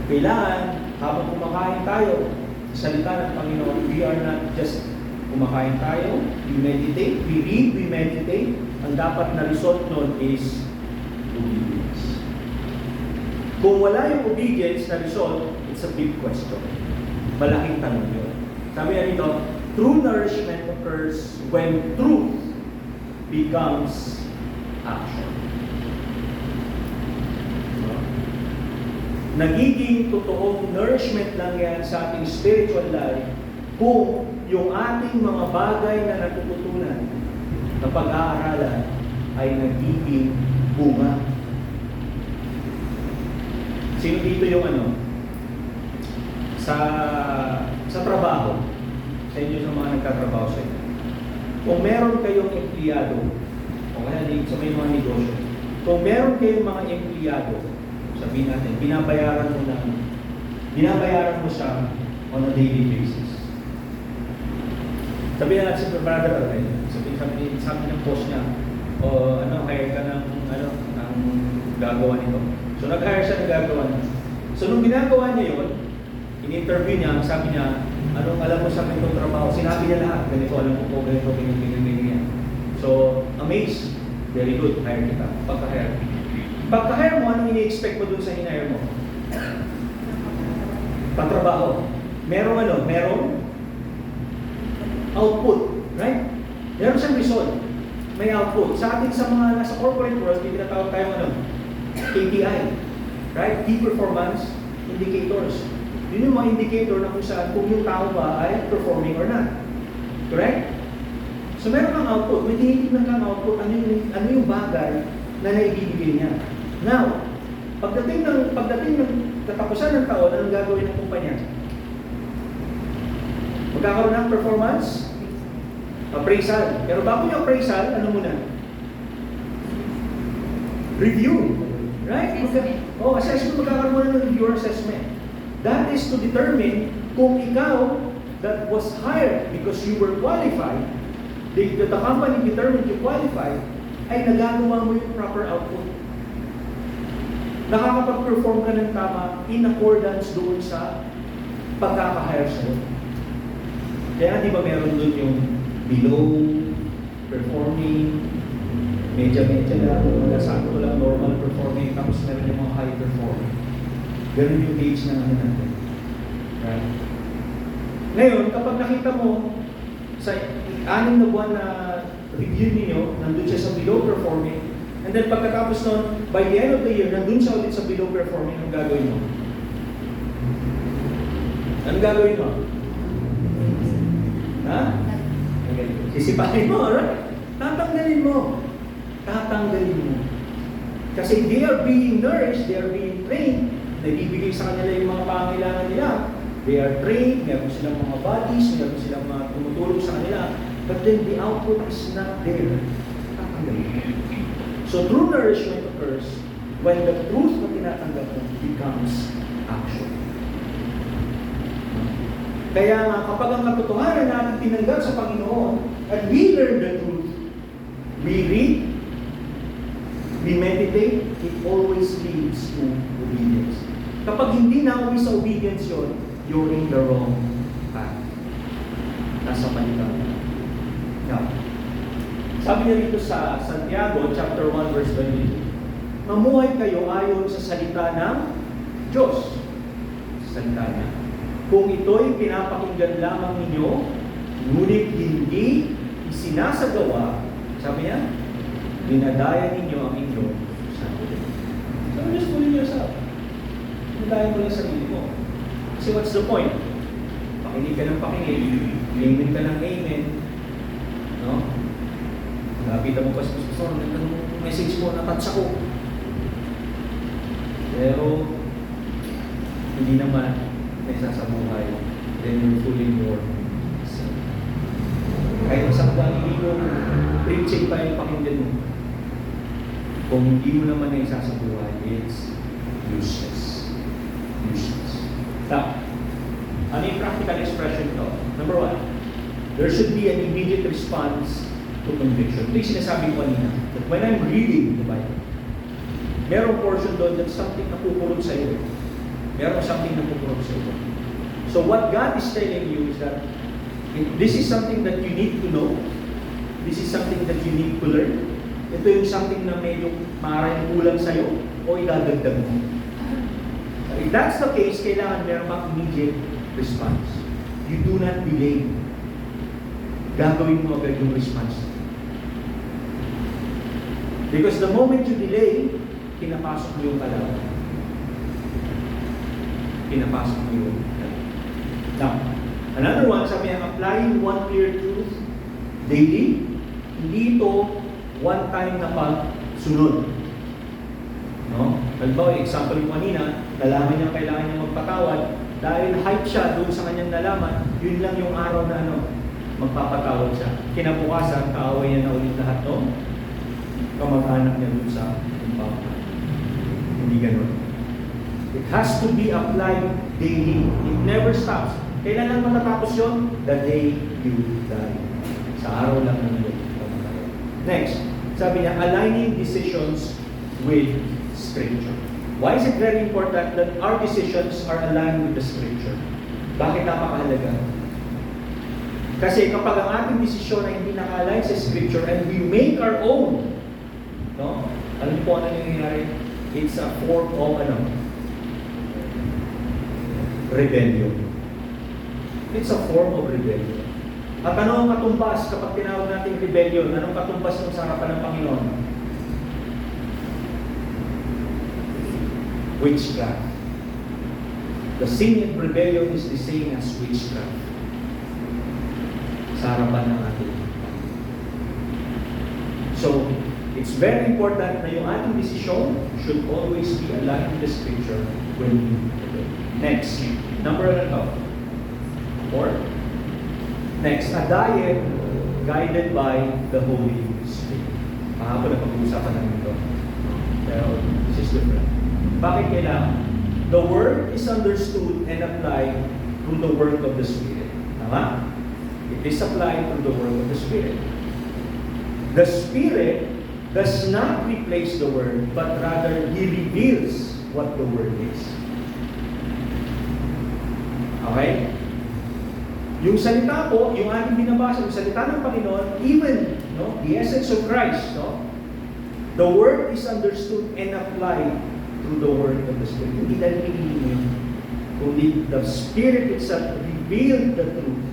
Kailangan, habang kumakain tayo, salita ng Panginoon, we are not just kumakain tayo, we meditate, we read, we meditate. Ang dapat na result nun is obedience. Kung wala yung obedience na result, it's a big question. Malaking tanong yun. Sabi niya rito, true nourishment occurs when truth becomes action. Nagiging totoong nourishment lang yan sa ating spiritual life kung yung ating mga bagay na natututunan na pag-aaralan ay nagiging bunga. Sino dito yung sa trabaho, sa inyo sa mga nagtatrabaho sa inyo, kung meron kayong empleyado, o kaya sa may mga negosyo, kung meron kayong mga empleyado, sabihin natin, binabayaran mo siya on a daily basis. Sabihin natin si brother, sabi ng boss niya, hire ka ng gagawa nito. So nag-hire siya ng gagawa niya. So nung ginagawa niya yun, in-interview niya, sabi niya, anong alam mo sa akin itong trabaho? Sinabi niya lahat, ganito, alam mo po, ganito, ganyan. So, amazed. Very good, hire kita. Pagka-hire mo, anong ini-expect mo dun sa in-hire mo? Pagtrabaho. Merong output, right? Meron siyang result. May output. Sa atin sa mga nasa corporate world, may tinatawag tayong KPI. Right? Key Performance Indicators. Yun yung mga indicator na kung saan, kung yung tao ba ay performing or not. Correct? So meron kang output. May tinitignan kang output, ano yung bagay na naibibigay niya. Now, pagdating ng katapusan ng taon, anong gagawin ng kumpanya? Magkakaroon ng performance appraisal. Pero bago yung appraisal, ano muna? Review. Right? Assessment. Magkakaroon muna ng review or assessment. That is to determine kung ikaw that was hired because you were qualified, the company determined you qualified, ay nagagawa mo yung proper output. Nakakapag-perform ka ng tama in accordance doon sa pagkaka-hire sa'yo. Kaya di ba meron doon yung below, performing, medya-medya lang, wala sakto lang, normal performing, tapos meron yung mga high performing. Ganun yung gauge ng ano natin. Right? Ngayon, kapag nakita mo sa 6 na buwan na review niyo, nandun siya sa below performing, and then pagkatapos nun, by the end of the year, nandun siya ulit sa below performing, anong gagawin mo? Anong gagawin mo? Ha? Sisipahin mo, alright? Tatanggalin mo. Tatanggalin mo. Kasi they are being nourished, they are being trained, naibibigay sa kanila yung mga pangailangan nila. They are trained, meron silang mga bodies, meron silang mga tumutulong sa kanila, but then the output is not there. Tatanggalin mo. So true nourishment occurs when the truth na tinatanggap mo becomes action. Kaya nga, kapag ang katotohanan natin tinanggap sa Panginoon, and we learn the truth, we read, we meditate, it always leads to obedience. Kapag hindi na uwi sa obedience yun, you're in the wrong path. Nasa palitan. Now, sabi niya dito sa Santiago, chapter 1, verse 22, mamuhay kayo ayon sa salita ng Diyos. Sa salita niya. Kung ito'y pinapakinggan lamang ninyo, ngunit hindi isinasagawa, sabi niya, dinadaya ninyo ang inyong sarili. So just fooling yourself. Dinadaya mo lang sarili mo. Kasi what's the point? Pakinig ka ng pakinig, amen ka ng amen, no? Lapitan mo pa sa pastor, nagtanong message mo, natouch ako. Pero, hindi naman isa sa buhay, then you're fooling yourself. Kahit sa dami mo, preaching pa yung pakinggan mo. Kung hindi mo naman na isa sa buhay, it's useless. Useless. Now, ano yung practical expression to? Number 1, there should be an immediate response to conviction. Ito yung sinasabi ko kanina, that when I'm reading the Bible, merong portion doon that something na pupulot sa iyo. Meron something na pupulot sa iyo. So what God is telling you is that this is something that you need to know. This is something that you need to learn. Ito yung something na medyo maaaring kulang sa iyo o idadagdag mo. If that's the case, kailangan meron kang immediate response. You do not delay. Gagawin mo agad yung response. Because the moment you delay, pinapasok mo yung kalaban. Pinapasok mo yung kalaban. Now, another one, sabi niya, applying one clear truth daily, hindi ito one time na pagsunod. No? Halimbawa, example ko kanina, nalaman niya kailangan niya magpatawad, dahil hype siya doon sa kanyang nalaman, yun lang yung araw na magpapatawad siya. Kinabukasan, kaaway niya na ulit lahat no? Kamag-anak niya doon sa pagpapatawad. Hindi ganun. It has to be applied daily. It never stops. Kailan lang matatapos yun? The day you die. Sa araw lang ng yun. Next, sabi niya, aligning decisions with Scripture. Why is it very important that our decisions are aligned with the Scripture? Bakit napakahalaga? Kasi kapag ang ating desisyon ay hindi naka-align sa Scripture and we make our own, no? Alam niyo po ano nangyayari? It's a form of rebellion. It's a form of rebellion. At ano ang katumbas kapag tinawag natin rebellion? Anong katumbas ng sa harapan ng Panginoon? Witchcraft. The sin and rebellion is the same as witchcraft. Sa harapan ng ating. So, it's very important na yung ating desisyon should always be aligned with the Scripture when we obey. Next, number 4. Next, a diet guided by the Holy Spirit. Kahapon na pag-uusapan namin ito. Pero this is different. Bakit kailangan? The Word is understood and applied through the work of the Spirit. Tama? It is applied through the work of the Spirit. The Spirit does not replace the Word, but rather He reveals what the Word is. Okay? Yung salita po, yung ating binabasa, yung salita ng Panginoon, even the essence of Christ, the Word is understood and applied through the Word of the Spirit. Hindi dahil pinili, kundi the Spirit itself revealed the truth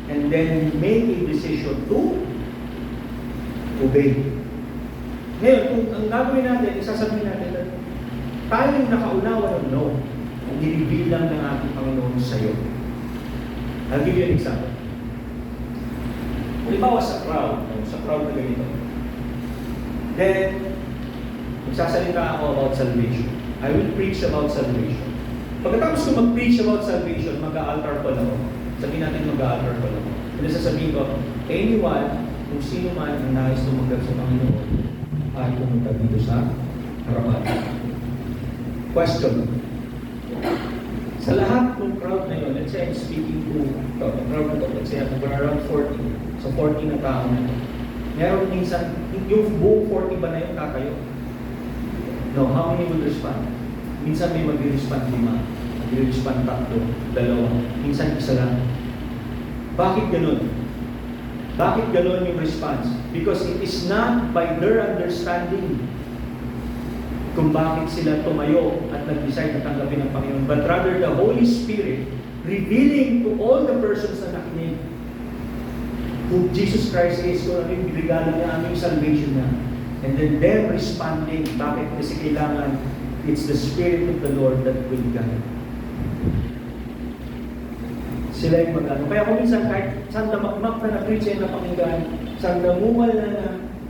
and then make a decision to obey. Ngayon, kung ang gagawin natin, isasabihin natin na tayo yung nakaunawa ng no, ang i-reveal lang ng ating Panginoon sa iyo. I'll give you an example. Halimbawa sa crowd na ganito. Then, magsasalita ako about salvation. I will preach about salvation. Pagkatapos ko mag-preach about salvation, mag-a-altar pa lang ako. Sabihin natin mag-a-altar pa lang ako. Ano sasabihin ko? Anyone, kung sino man ang nais tumanggap sa Panginoon, ay pumunta dito sa harapan. Question. Sa lahat ng crowd na yun, let's say I'm speaking to the crowd na to, let's say we're around 40. So 40 na tao na ito. Meron minsan, yung buong 40 ba na yun kakayo? No, how many will respond? Minsan may mag-respond 5, mag-respond 3, 2, minsan isa lang. Bakit ganun? Bakit ganun yung response? Because it is not by their understanding kung bakit sila tumayo at nag-decide na tanggapin ng Panginoon, but rather the Holy Spirit revealing to all the persons na nakinig who Jesus Christ is, kung ano yung regalo niya, ano yung salvation niya. And then them responding, bakit? Kasi kailangan, it's the Spirit of the Lord that will guide. Sila yung mag-ano. Kaya kung minsan, kahit saan damakmak na na-preach na pakinggan, saan damungal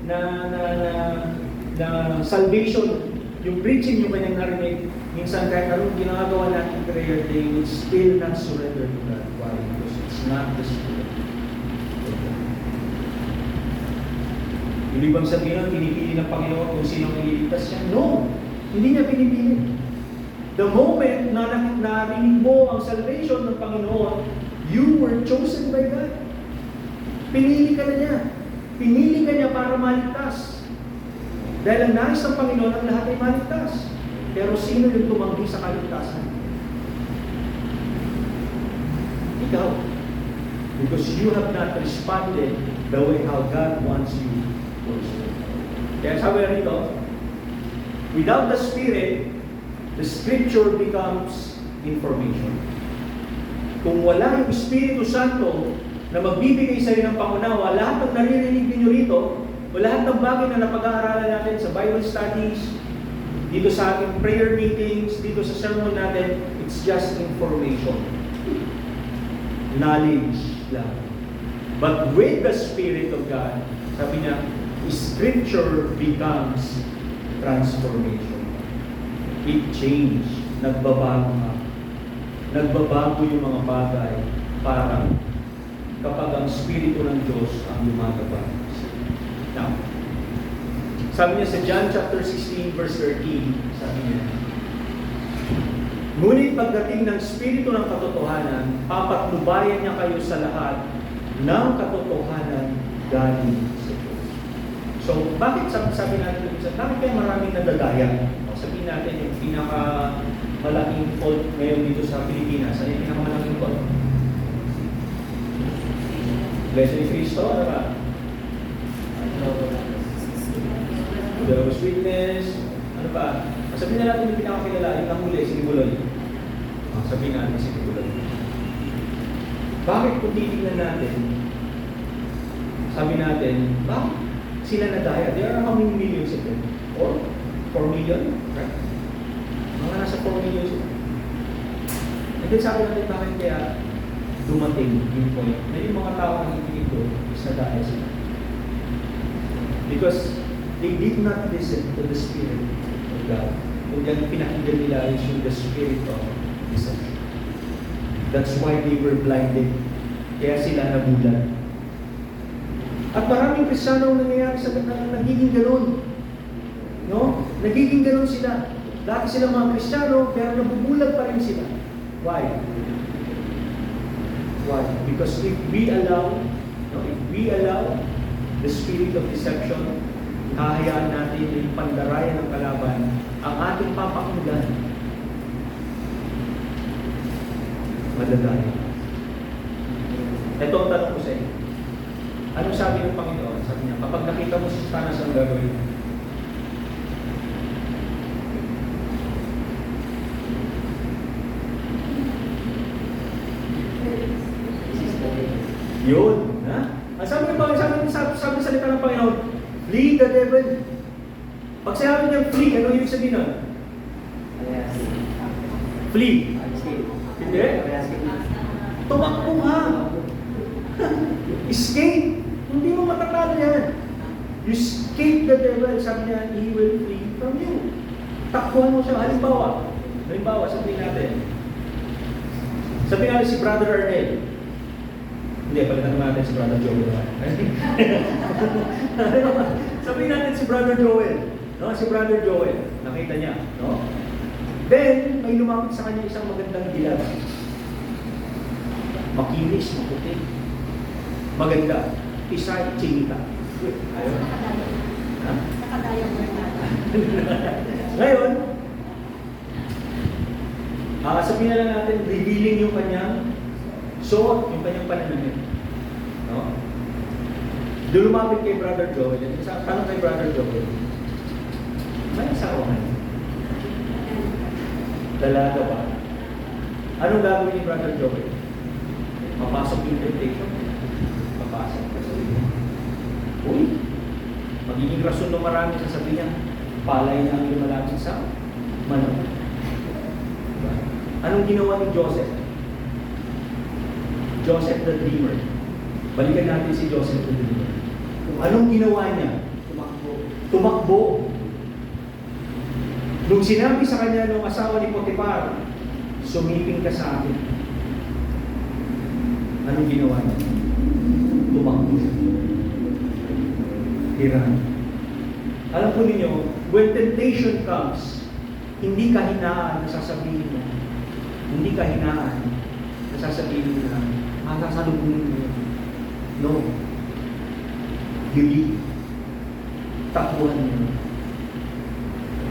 na salvation, yung preaching yung kanyang narinig, minsan kahit anong ginagawa natin prayer, they will still not surrender to God. Why? Because it's not the Spirit. Hindi bang sabihin nun, pinipili ng Panginoon kung sino ang ililigtas siya? No! Hindi niya pinipili. The moment na narinig mo ang salvation ng Panginoon, you were chosen by God. Pinili ka na niya. Pinili ka niya para maligtas. Dahil ang nais ng Panginoon, ang lahat ay maligtas. Pero sino yung tumanggi sa kaligtasan? Ikaw. Because you have not responded the way how God wants you to respond. Kaya sabi rito, without the Spirit, the Scripture becomes information. Kung wala yung Espiritu Santo na magbibigay sa iyo ng pangunawa, lahat ng naririnig ninyo rito, o lahat ng bagay na napag-aaralan natin sa Bible studies, dito sa ating prayer meetings, dito sa sermon natin, it's just information. Knowledge lang. But with the Spirit of God, sabi niya, Scripture becomes transformation. It changed. Nagbabago nga. Nagbabago yung mga bagay para kapag ang Espiritu ng Diyos ang lumagabag. Now, sabi niya sa John chapter 16 verse 13, sabi niya, ngunit pagdating ng Espiritu ng katotohanan, papatnubayan niya kayo sa lahat ng katotohanan galing sa Diyos. So, bakit sabi natin, bakit kaya maraming nadadaya? Sabihin natin yung pinakamalaking fault ngayon dito sa Pilipinas. Ano yung pinakamalaking fault? Blessed ni Cristo, ano ba? Jehovah's Witness, ano pa? Sabihin na natin yung pinakakilala, yung nahuli, si Kibuloy. Sabihin natin si Kibuloy. Bakit kung titignan natin, sabi natin, bakit sila nadaya? There are how many millions of them? 4 million? Right? Mga nasa 4 million sila. And then sabi natin, bakit kaya dumating yung point na yung mga tao na hindi ito is nadaya sila? Because they did not listen to the Spirit of God. Kung yan pinakinggan nila is yung the Spirit of deception. That's why they were blinded. Kaya sila nabulan. At maraming Kristiyano ang nangyayari sa nagiging gano'n. No? Nagiging gano'n sila. Dati sila mga Kristiyano, pero nabubulag pa rin sila. Why? Why? Because if we allow the spirit of deception, hahayaan natin yung pandarayan ng kalaban, ang ating papakinggan, madadaya. Ito ang tanong ko sa inyo. Anong sabi ng Panginoon? Sabi niya, kapag nakita mo si Satanas ang gagawin, yun, ha? Ang sabi ng Panginoon, sabi ng salita ng Panginoon, flee the devil. Pag sinabi niya flee, ano yung sabihin nun? Flee. Hindi? Tumakbo nga. Escape. Hindi mo matatalo yan. You escape the devil. Sabi niya, he will flee from you. Takbuhan mo siya. Halimbawa, sabihin natin si Brother Arnel. Hindi, palitan natin si Brother Joel. Sabihin natin si Brother Joel. No? Si Brother Joel. Nakita niya. No? Then, may lumapit sa kanya isang magandang dilag. Makinis, maputi. Maganda. Isa, chinita. Ayun. Ha? Ngayon, sabihin na lang natin, revealing yung kanyang suot, yung kanyang pananamit. No? Doon lumapit kay Brother Joel. Tanong kay Brother Joel, may asawa ka? Dalaga ba? Anong gagawin ni Brother Joel? Papasok yung temptation. Papasok. Uy, magiging rason ng marami sasabihin niya, palay na ang lumalapit sa manok. Diba? Anong ginawa ni Joseph? Joseph the Dreamer. Balikan natin si Joseph the Dreamer. Anong ginawa niya? Tumakbo. Nung sinabi sa kanya nung asawa ni Potiphar, sumiping ka sa akin. Anong ginawa niya? Tumakbo siya. Hiran. Alam po ninyo, when temptation comes, hindi kahinaan na sasabihin mo. Hindi kahinaan na sasabihin mo na sasalubungin mo yun. No. Hindi. Takbuhan mo yun.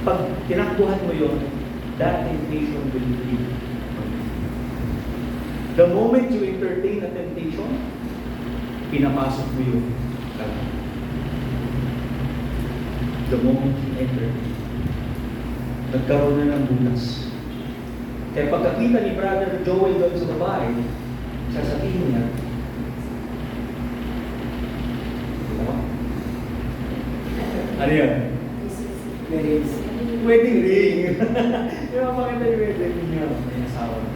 Pag tinakbuhan mo yun, that temptation will flee. The moment you entertain a temptation, pinapasok mo yun. The moment you enter, nagkaroon na ng bulas. Kaya pagkakita ni Brother Joel doon sa babae, sasabihin niya, ano yan? Wedding ring. Yung mapakita yung wedding ring niya. May asawa.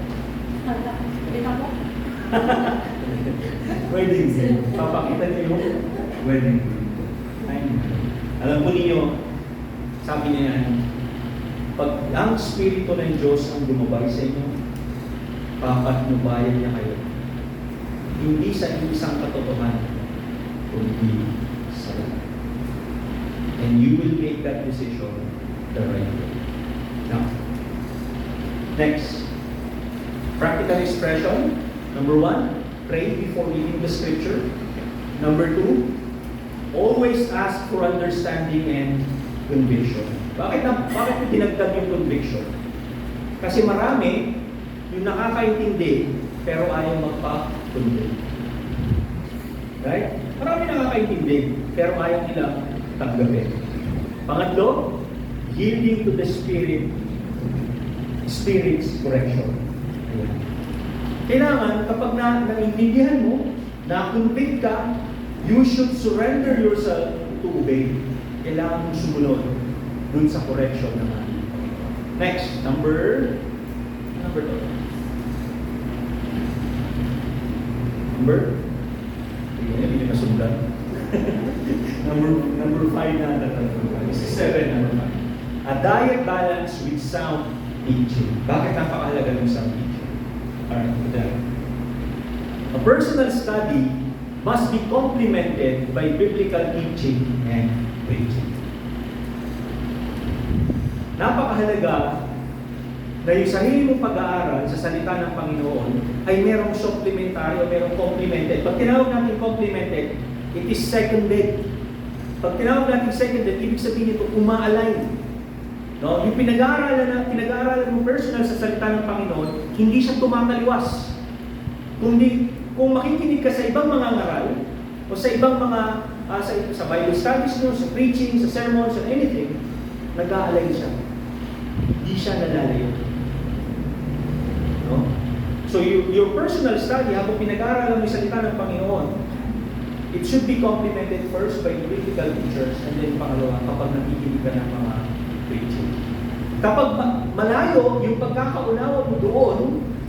Wedding ring. Papakita niyo yung wedding ring. Alam po ninyo, sabi niya yan, pag ang Espiritu ng Diyos ang lumabay sa inyo, papatnubayan niya kayo. Hindi sa isang katotohanan, kundi sa lahat. And you will make that decision the right way. Now, next, practical expression. Number 1, pray before reading the scripture. Number 2, always ask for understanding and conviction. Bakit dinagdag yung conviction? Kasi marami yung nakakaintindi pero ayaw magpa-convict. Right? Marami nakakaintindi pero ayaw nila tanggapin. Pangatlo, yielding to the Spirit's correction. Ayan. Kailangan kapag naintindihan mo, na-convict ka, you should surrender yourself to obey. Kailangan mong sumunod dun sa correction naman. Next, number 2. Hindi na sundan. number 5 na natatanda. This is 7, number 5. A diet balance with sound teaching. Bakit napakahalaga ng sound teaching? Alright, that. A personal study must be complemented by biblical teaching and preaching. Napakahalaga na yung sarili mong pag-aaral sa salita ng Panginoon ay merong supplementary o merong complemented. Pag tinawag natin complemented, it is seconded. Pag tinawag natin seconded, ibig sabihin ito, uma-align. No? Yung pinag-aaralan mo personal sa salita ng Panginoon, hindi siya tumataliwas. Kung makikinig ka sa ibang mga ngaral, o sa ibang mga, sa Bible studies mo, sa preaching, sa sermons, or anything, nag-a-align siya. Hindi siya nalalayo. No? So your personal study, habang pinag-aaralan mo yung salita ng Panginoon, it should be complemented first by the biblical teachers, and then pangalawa, kapag nakikinig ka ng mga preaching. Kapag malayo yung pagkakaunawa mo doon,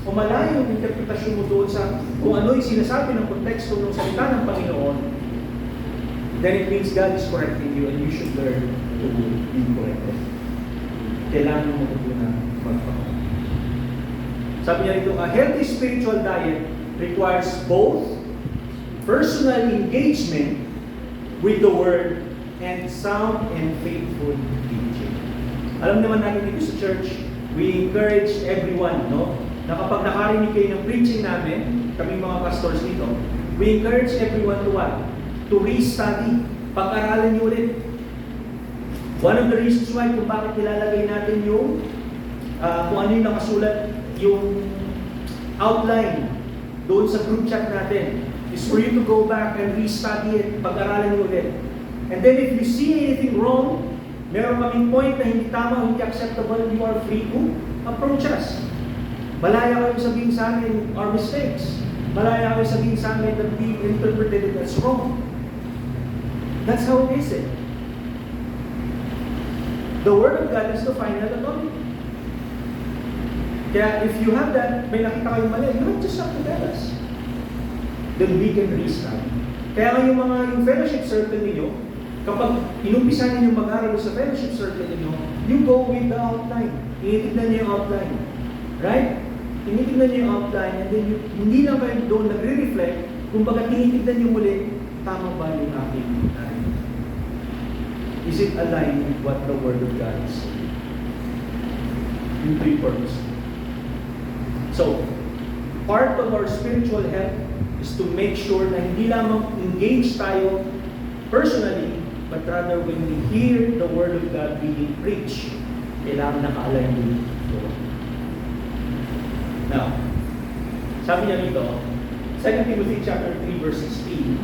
o malayo yung interpretasyon mo doon sa kung ano yung sinasabi ng konteksto ng salita ng Panginoon, then it means God is correcting you and you should learn to be corrected. Kailangan mo na magpapalala. Sabi niya rito, a healthy spiritual diet requires both personal engagement with the Word and sound and faithful teaching. Alam naman natin dito sa church, we encourage everyone, no? Na kapag nakarinig kayo ng preaching namin, kaming mga pastors dito, we encourage everyone to what? To re-study. Pag-aralan niyo ulit. One of the reasons why kung bakit nilalagay natin yung kung ano yung nakasulat, yung outline doon sa group chat natin, is for you to go back and re-study it. Pag-aralan niyo ulit. And then if you see anything wrong, meron kaming point na hindi tama, hindi acceptable, you are free to approach us. Malaya kayo sabihin sa amin our mistakes. Malaya kayo sabihin sa amin that we interpreted it as wrong. That's how it is it. The Word of God is the final authority. Kaya if you have that, may nakita kayong mali, you don't just have to tell us. Then we can restart. Kaya yung fellowship circle ninyo, kapag inumpisa ninyo mag-aral sa fellowship circle ninyo, you go with the outline. Tinitignan niyo yung outline. Right? Tinitignan niyo yung outline, and then hindi lang kayo doon nagre-reflect, kung baga tinitignan niyo muli, tama ba yung aking narinig? Is it aligned with what the Word of God is saying? Yung three purposes. So, part of our spiritual health is to make sure na hindi lamang engage tayo personally, but rather when we hear the Word of God being preached, kailangan naka-align din ito. Now, sabi niya dito, 2 Timothy chapter 3 verse 16,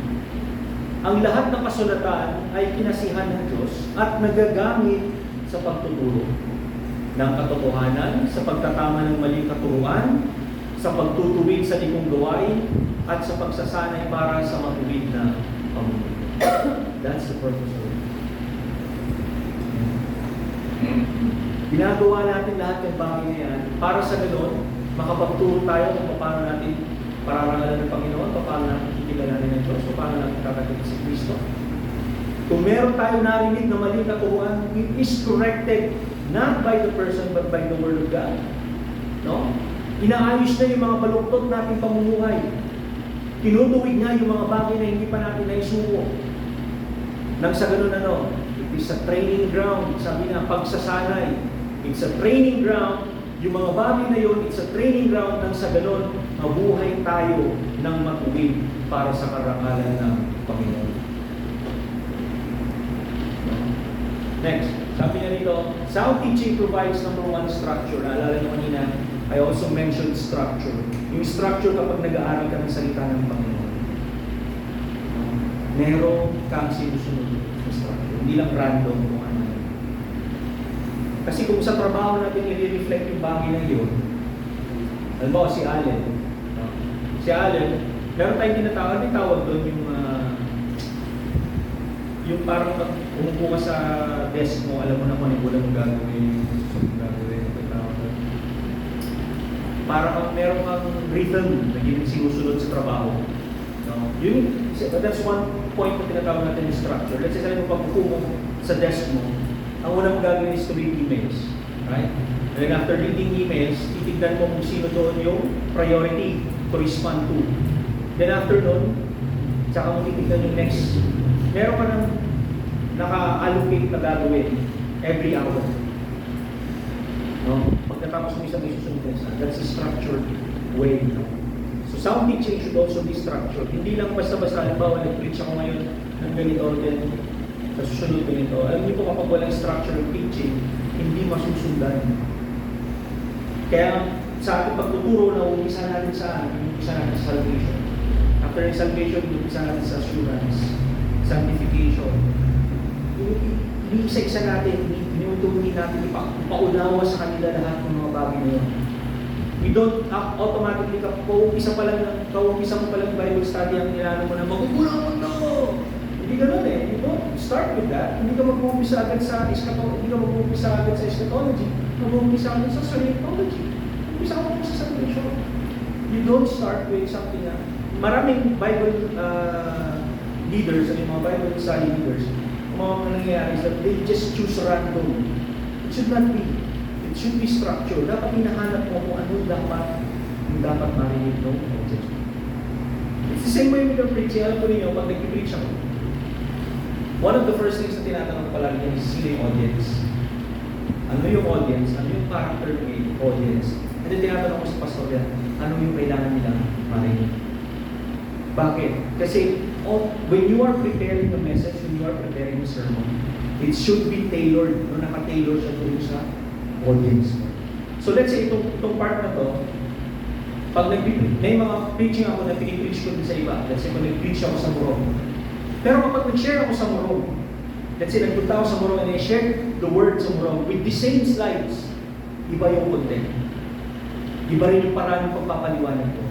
ang lahat ng kasulatan ay kinasihan ng Diyos at nagagamit sa pagtuturo ng katotohanan, sa pagtatama ng maling katuruan, sa pagtutuwid sa likong gawain, at sa pagsasanay para sa matuwid na pamumuhay. That's the purpose of it. Ginagawa natin lahat ng bagay na yan para sa ganoon, makapagturo tayo kung paano natin pararangalan ng Panginoon, paano natin kikilalanin ng Diyos, paano natin kakatingin si Kristo. Kung meron tayo narinig na maling katuruan, it is corrected not by the person but by the Word of God. No? Inaayos na yung mga baluktot nating pamumuhay. Tinutuwid nga yung mga bagay na hindi pa natin naisuko. Nang sa ganun it is a training ground. Sabi na, pagsasanay. It's a training ground. Yung mga bagay na yun, it's a training ground nang sa ganun, mabuhay tayo ng matuwid para sa karangalan ng Panginoon. Next, sabi niya dito, sound teaching provides number one structure. Naalala niyo kanina, I also mentioned structure. Yung structure kapag nag-aaral ka ng salita ng Panginoon. Meron kang sinusunod na structure. Hindi lang random kung ano. Kasi kung sa trabaho natin i-reflect yung bagay na yun, alam mo, si Allen. Si Allen, meron tayong tinatawag, may tawag doon yung yung parang umupo ka sa desk mo, alam mo na kung ano mo gagawin, parang meron kang rhythm na sinusunod sa trabaho. No? That's one point na tinatawag natin yung structure. Let's say, sabi mo, pag upo mo sa desk mo, ang unang gagawin is to read emails. Right? And then after reading emails, titignan mo kung sino doon yung priority to respond to. Then after nun, tsaka mo titignan yung next. Meron ka ng naka-allocate na gagawin every hour. No? Pagkatapos mo isang isusunod na isa, that's a structured way. No? So sound teaching should also be structured. Hindi lang basta-basta, halimbawa, nag-preach ako ngayon ng ganito, then sa susunod ganito. Alam niyo po, kapag walang structured teaching, hindi masusundan. Kaya sa ating pagtuturo na umpisa natin sa salvation. After yung salvation, umpisa natin sa assurance, sanctification. Isa-isa natin, inutunin natin, ipaunawa sa kanila lahat ng mga bagay na yun. We don't automatically, kaumpisa mo pa lang Bible study ang nilano mo na magugulang mo to! Hindi ganun eh. You don't start with that. Hindi ka mag-uumpisa agad sa eschatology. Mag-uumpisa agad sa soteriology. Umpisa ka sa salvation. You don't start with something na maraming Bible leaders, yung mga Bible study leaders, mga nangyayari is that they just choose random. It should not be. It should be structured. Dapat hinahanap mo kung ano dapat marinig ng message. It's the same way with the preaching. Alam ko ninyo, pag nag-preach ako, one of the first things na tinatanong palagi is sino yung audience. Ano yung audience? Ano yung character ng audience? And then tinatanong ko sa pastor yan, ano yung kailangan nilang marinig? Bakit? Kasi when you are preparing the message, when you are preparing the sermon, it should be tailored. Naka-tailor siya doon sa audience. So let's say itong part na to, pag may mga preaching ako na pinipreach ko din sa iba. Let's say kung nag-preach ako sa Morong. Pero kapag nag-share ako sa Morong, let's say nagpunta ako sa Morong and I shared the word sa Morong with the same slides, iba yung content. Iba rin yung parang ng pagpapaliwanag ko.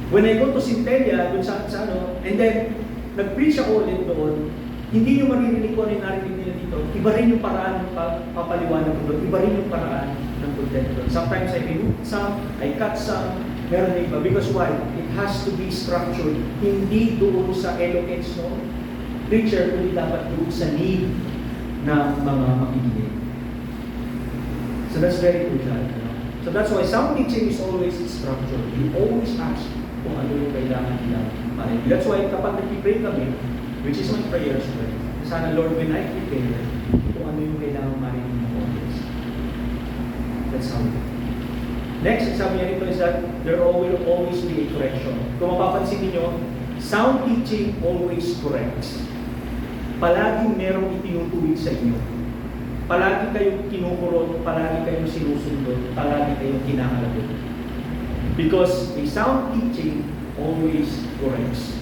When I go to Centella, dun sa ano, and then nag-preach ako ulit doon, hindi nyo maririnig ko ano yung narinig nila dito. Iba rin yung paraan ng papaliwanag ko doon. Iba rin yung paraan ng content doon. Sometimes I remove some, I cut some, meron na iba. Because why? It has to be structured. Hindi doon sa eloquence no preacher, kundi dapat doon sa need ng mga makikinig. So that's very crucial. So that's why sound teaching is always structured. You always ask kung ano yung kailangan nila marinig. That's why kapag nag-pray kami, which is my prayers, sana Lord, when I prepare, kung ano yung kailangan marinig ng audience. That's how. Next, sabi niya rito is that there will always be a correction. Kung mapapansin niyo, sound teaching always corrects. Palaging merong itinutuwid sa inyo. Palagi kayong kinukurot, palagi kayong sinusundot, palagi kayong kinakalagot. Because a sound teaching always corrects.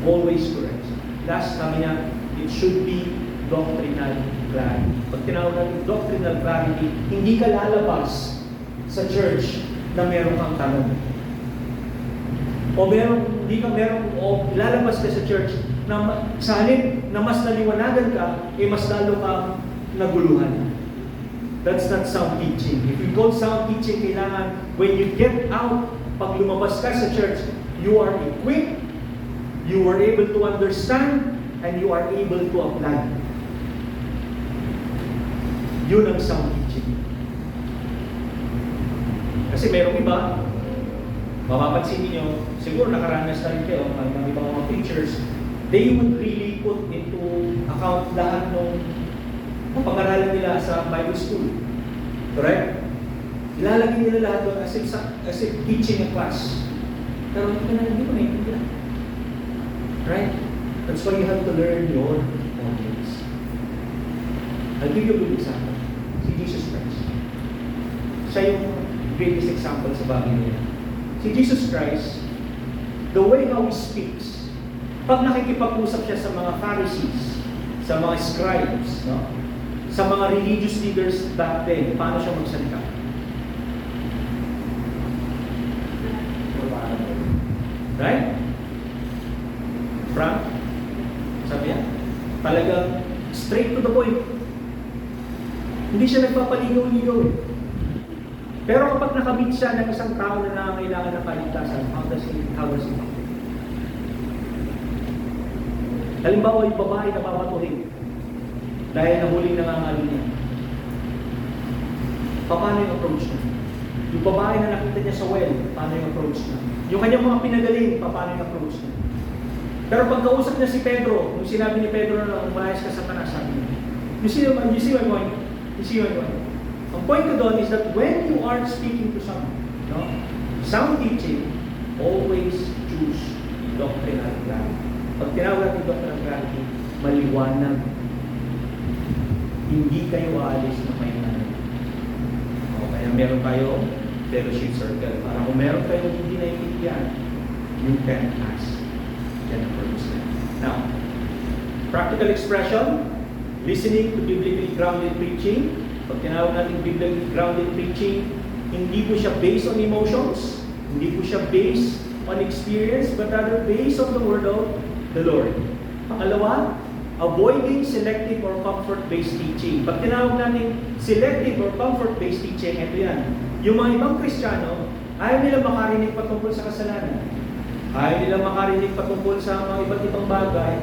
Always corrects. Last, sabi niya, it should be doctrinal clarity. Pag tinawag natin doctrinal clarity, hindi ka lalabas sa church na meron kang tanong. O lalabas ka sa church na sa halip na mas naliwanagan ka, mas lalo kang naguluhan. That's not sound teaching. If you call sound teaching, kailangan, when you get out, pag lumabas ka sa church, you are equipped, you are able to understand, and you are able to apply. Yun ang sound teaching. Kasi merong iba, mapapansin niyo, siguro nakaranas na rin kayo, mga ibang mga teachers, they would really put into account lahat ng pag-aralan nila sa Bible school. Correct? Ilalagay nila lahat doon as if teaching a class. Pero hindi ko naiintindihan. Right? That's why you have to learn your audience. I'll give you a good example. Si Jesus Christ. Siya yung greatest example sa bagay niya. Si Jesus Christ, the way how he speaks, pag nakikipag-usap siya sa mga Pharisees, sa mga scribes, no? Sa mga religious leaders back then, paano siya magsalita? Right? Frank? Sabi yan? Talagang straight to the point. Hindi siya nagpapaligaw-ligaw. Pero kapag nakamit siya ng isang tao na nangangailangan ng kaligtasan, how does he act? Halimbawa, yung babae na babatuhin dahil nahuling nangangalo niya. Paano yung approach niya? Yung babae na nakita niya sa well, paano yung approach niya? Yung kanyang mga pinagaling, paano yung approach niya? Pero pagkausap niya si Pedro, nung sinabi ni Pedro na umayos ka sa Satanas, sabi niya, you see my point? You see my point? Ang point ko doon is that when you are speaking to someone, no, sound teaching, always choose doctrinal clarity. Pag tinawag natin doctrinal clarity, maliwanag. Hindi kayo aalis na may nanay. O kaya meron tayo fellowship circle. Para kung meron kayong hindi naiintindihan, you can ask. Yan ang purpose na. Now, practical expression, listening to biblically grounded preaching. Pag tinawag natin biblically grounded preaching, hindi po siya based on emotions, hindi po siya based on experience, but rather based on the word of the Lord. Pangalawa, avoiding selective or comfort-based teaching. Pag tinawag natin selective or comfort-based teaching, ito yan. Yung mga ibang Kristiyano, ayaw nila makarinig patungkol sa kasalanan. Ayaw nila makarinig patungkol sa mga iba't ibang bagay.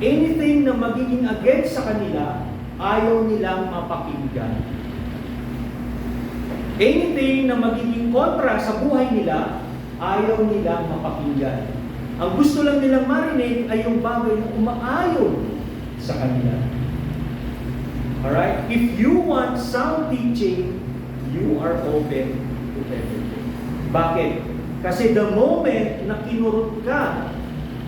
Anything na magiging against sa kanila, ayaw nilang mapakinggan. Anything na magiging kontra sa buhay nila, ayaw nilang mapakinggan. Ang gusto lang nilang marinig ay yung bagay na umaayon sa kanila. Alright? If you want sound teaching, you are open to everything. Bakit? Kasi the moment na kinurot ka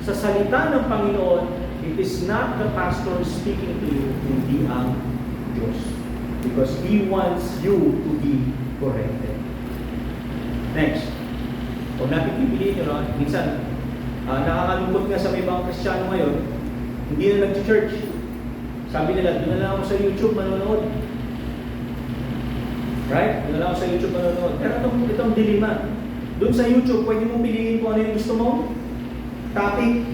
sa salita ng Panginoon, it is not the pastor speaking to you, hindi ang Diyos. Because He wants you to be corrected. Next. Kung natin pipiliin nyo, minsan, nakakalungkot nga sa may mga Kristiyano ngayon, hindi na nag-church. Sabi nila, doon na lang ako sa YouTube manonood. Right? Doon na lang ako sa YouTube manonood. Pero itong dilema. Doon sa YouTube, pwede mong piliin kung ano yung gusto mo. Topic.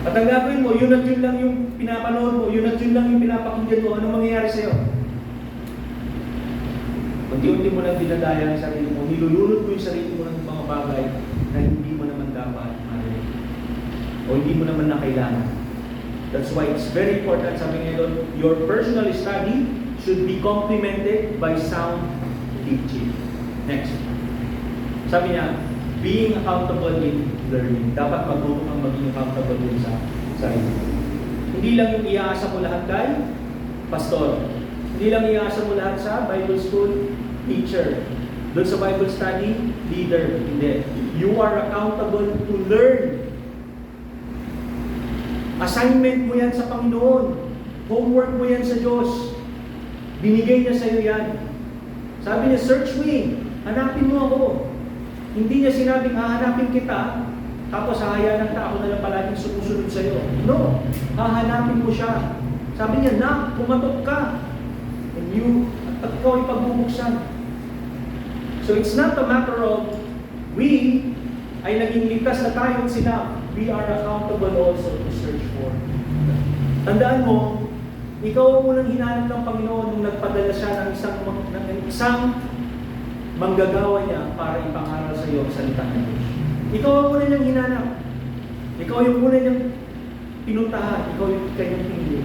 At ang gagawin mo, yun at yun lang yung pinapanood mo, yun at yun lang yung pinapakinggan mo, ano mangyayari sa'yo? Unti-unti mo lang dinadaya ang sarili mo, nilulunod mo yung sarili mo ng mga bagay na hindi mo naman dapat marinig. O hindi mo naman na kailangan. That's why it's very important, sabi nga doon, your personal study should be complemented by sound teaching. Next. Sabi niya, being accountable in learning. Dapat matuto kang maging accountable din sa sarili. Hindi lang yung iaasa mo lahat kay pastor. Hindi lang iaasa mo lahat sa Bible school teacher. Doon sa Bible study, leader. Hindi. You are accountable to learn. Assignment mo yan sa Panginoon. Homework mo yan sa Diyos. Binigay niya sa iyo yan. Sabi niya, search me. Hanapin mo ako. Hindi niya sinabing, hahanapin kita, tapos hahayaan ng tao na lang palaging sumusunod sa iyo. No. Hahanapin mo siya. Sabi niya, pumatok ka. And at ikaw ay pagbubuksan. So it's not a matter of we ay naging ligtas na tayo at sila. We are accountable also to search for. Tandaan mo, ikaw ang unang hinanap ng Panginoon nung nagpadala siya ng isang manggagawa niya para ipangaral sa iyo ang salita ng Diyos. Ikaw ang una niyang hinanap. Ikaw yung una niyang pinuntahan. Ikaw yung kanyang pinili.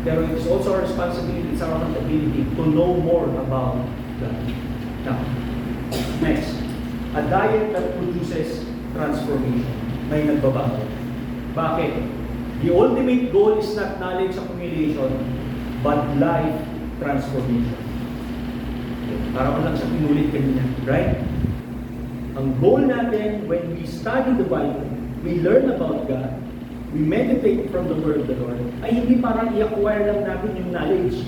Pero it's also our responsibility, it's our accountability to know more about God. Now, next. A diet that produces transformation. May nagbabago. Bakit? The ultimate goal is not knowledge accumulation, but life transformation. Para ko lang sa pinulit kanina, right? Ang goal natin, when we study the Bible, we learn about God, we meditate from the Word of the Lord, ay hindi parang i-acquire lang natin yung knowledge.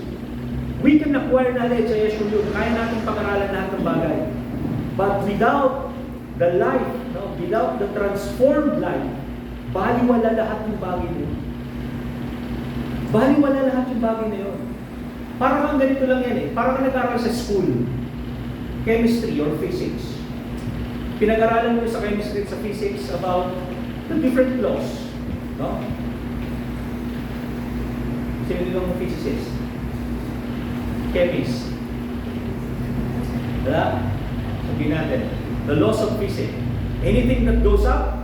We can acquire knowledge, I assure you, kaya natin pag-aralan lahat ng bagay. But without the life, without the transformed life, baliwala lahat yung bagay na yun. Baliwala lahat yung bagay na yun. Parang ganito lang yan eh. Parang nag-aaral sa school. Chemistry or physics. Pinag-aralan mo sa chemistry at sa physics about the different laws. No? Sino dito ang physicist? Chemist? Wala? Sabihin natin. The laws of physics. Anything that goes up,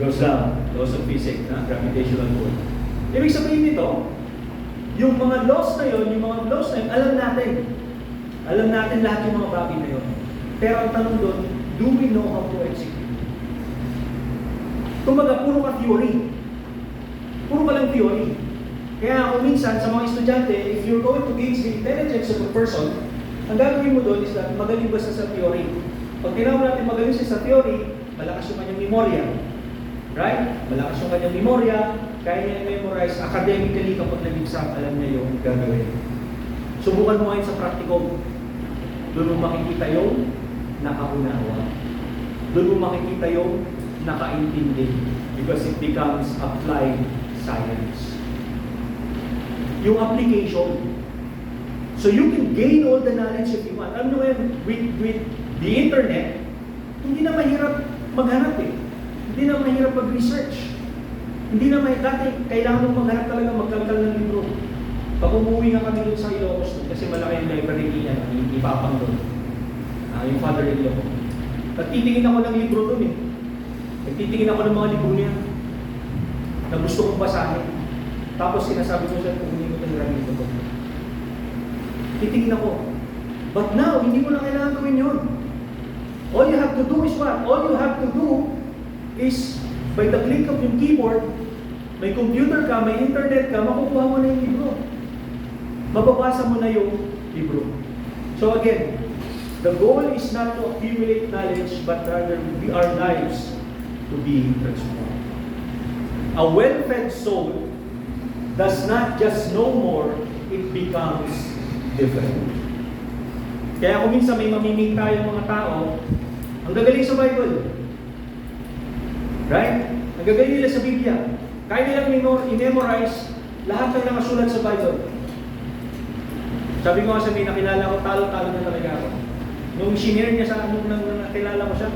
goes down. Laws of physics, gravitational pull. Ibig sabihin nito, yung mga laws na yun, alam natin. Alam natin lahat yung mga bagay na yun. Pero ang tanong doon, do we know how to execute? Kumbaga, puro ka theory. Puro ka lang theory. Kaya kung minsan, sa mga estudyante, if you're going to gauge the intelligence of a person, ang gagawin mo doon is that magaling ba siya sa theory? Pag tinawag natin magaling siya sa theory, malakas yung kanyang memorya. Right? Malakas yung kanyang memorya, kaya niya memorize academically kapag nag-exam, alam niya yung gagawin. Subukan mo ngayon sa practicum. Doon mo makikita yung nakaunawa. Doon mo makikita yung nakaintindi. Because it becomes applied science. Yung application. So you can gain all the knowledge if you want. Alam nyo ngayon, with the internet, hindi na mahirap maghanap eh. Hindi na mahirap mag-research. Hindi na mahirap. Dati, kailangan mong maghanap talaga, magkalkal ng libro. Pag umuwi nga kami doon sa Ilocos, kasi malaki yung library niya, ipapang doon. Yung father-in-law ko. Nagtitingin ako ng libro doon eh. Nagtitingin ako ng mga libro niya na gusto kong basahin. Tapos sinasabi ko siya, kukunin ko itong raming ko. Titingin ako. But now, hindi mo na kailangan gawin yun. All you have to do is what? All you have to do is, by the click of yung keyboard, may computer ka, may internet ka, makukuha mo na yung libro. Mababasa mo na yung libro. So again, the goal is not to accumulate knowledge, but rather our lives to be transformed. A well-fed soul does not just know more, it becomes different. Kaya kung minsan may mamiming tayong mga tao, ang gagaling sa Bible. Right? Ang gagaling nila sa Biblia. Kaya nilang i-memorize lahat ng nakasulat sa Bible. Sabi ko nga sa may nakilala ko, talo-talo na talaga ako. Nung sinare niya sa akin, nung nakilala ko siya,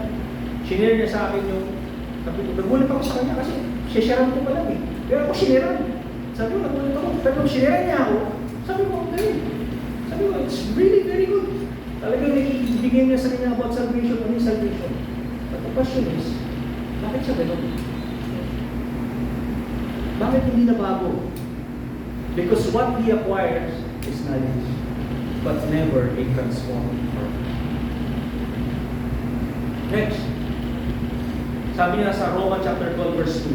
sinare niya sa akin yung, sabi ko, nagulat ako sa kanya kasi sisharan ko pa lang eh. Pero ako sinaran. Sabi ko, nagulat ako. Pero nung sinaran niya ako, sabi ko, okay. Sabi ko, it's really very good. Talagang naibigay niya sa kanya about salvation. Ano yung salvation? But the question is, bakit siya ganun? Bakit hindi na bago? Because what he acquires is knowledge, but never a transformed heart. Next. Sabi niya sa Romans chapter 12 verse 2.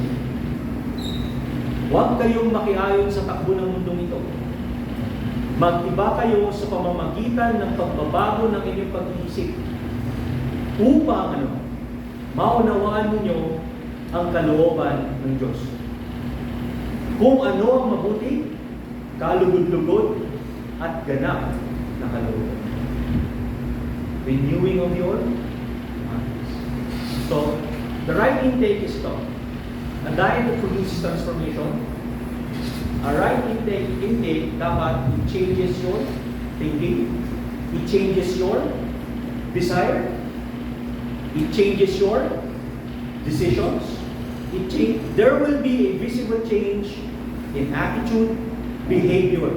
Huwag kayong makiayon sa takbo ng mundong ito. Mag-iba kayo sa pamamagitan ng pagbabago ng inyong pag-iisip upang maunawaan ninyo ang kalooban ng Diyos. Kung ano ang mabuti, kalugod-lugod, at ganap na kalooban. Renewing of your minds. So, the right intake is ito. A diet that produces transformation. A right intake dapat it changes your thinking. It changes your desire. It changes your decisions. There will be a visible change in attitude, behavior.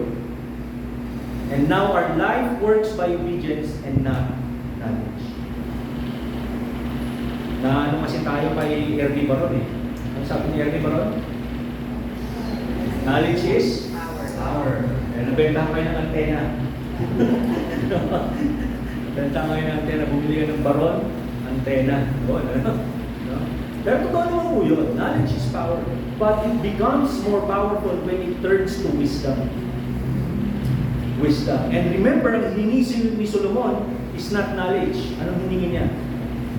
And now our life works by obedience and not knowledge. Na ano kasi tayo kay R.D. Baron eh. Ang sabi ni R.D. Baron? Knowledge is power. Nabenta kayo ng antena. Nabenta kayo ng antena. Bumili ka ng Baron, antena. Pero totoo naman po yun. Knowledge is power. But it becomes more powerful when it turns to wisdom. Wisdom. And remember, ang hiningi ni Solomon is not knowledge. Anong hiningi niya?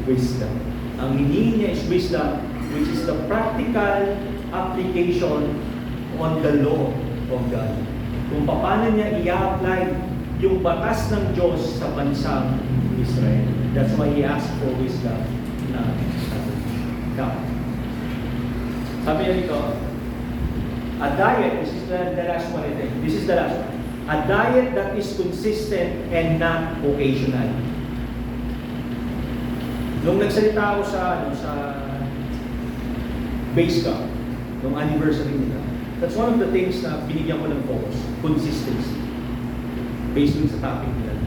Wisdom. Ang hiningi niya is wisdom, which is the practical application on the law of God. Kung paano niya i-apply yung batas ng Diyos sa bansang Israel. That's why he asked for wisdom na God. Sabi niya dito, a diet, this is the last one I think. This is the last one. A diet that is consistent and not occasional. Nung nagsalita ako sa base camp, nung anniversary nila, That's one of the things na binigyan ko ng focus. Consistency. Based dun sa topic nila.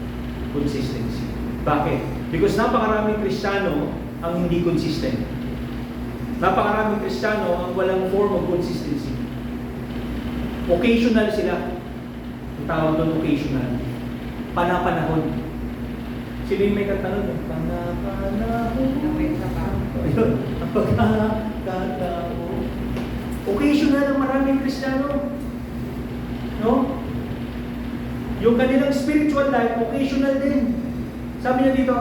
Consistency. Bakit? Because napakaraming Kristiyano ang hindi consistent. Napakaraming Kristiyano ang walang form of consistency. Occasional sila. Ang tawag doon occasional. Panapanahon. Sino yung may kanta nun? Panapanahon. Ayun. Ang pagkakataon. Occasional ang maraming Kristiyano. No? Yung kanilang spiritual life, occasional din. Sabi niya dito,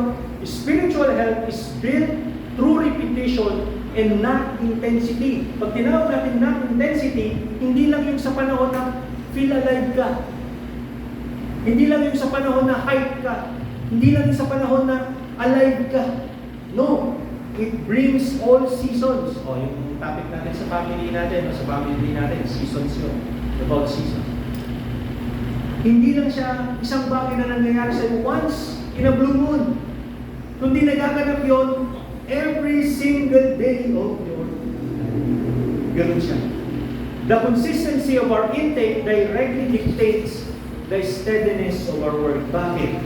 spiritual health is built through repetition and not intensity. Pag tinawag natin not intensity, hindi lang yung sa panahon na feel alive ka. Hindi lang yung sa panahon na hype ka. Hindi lang yung sa panahon na alive ka. No. It brings all seasons. O, yung topic natin sa family natin, o sa family natin, seasons yun. About seasons. Hindi lang siya isang bagay na nangyayari sa'yo once in a blue moon. Kundi nagaganap yun every single day of your life. Ganun siya. The consistency of our intake directly dictates the steadiness of our work. Bakit?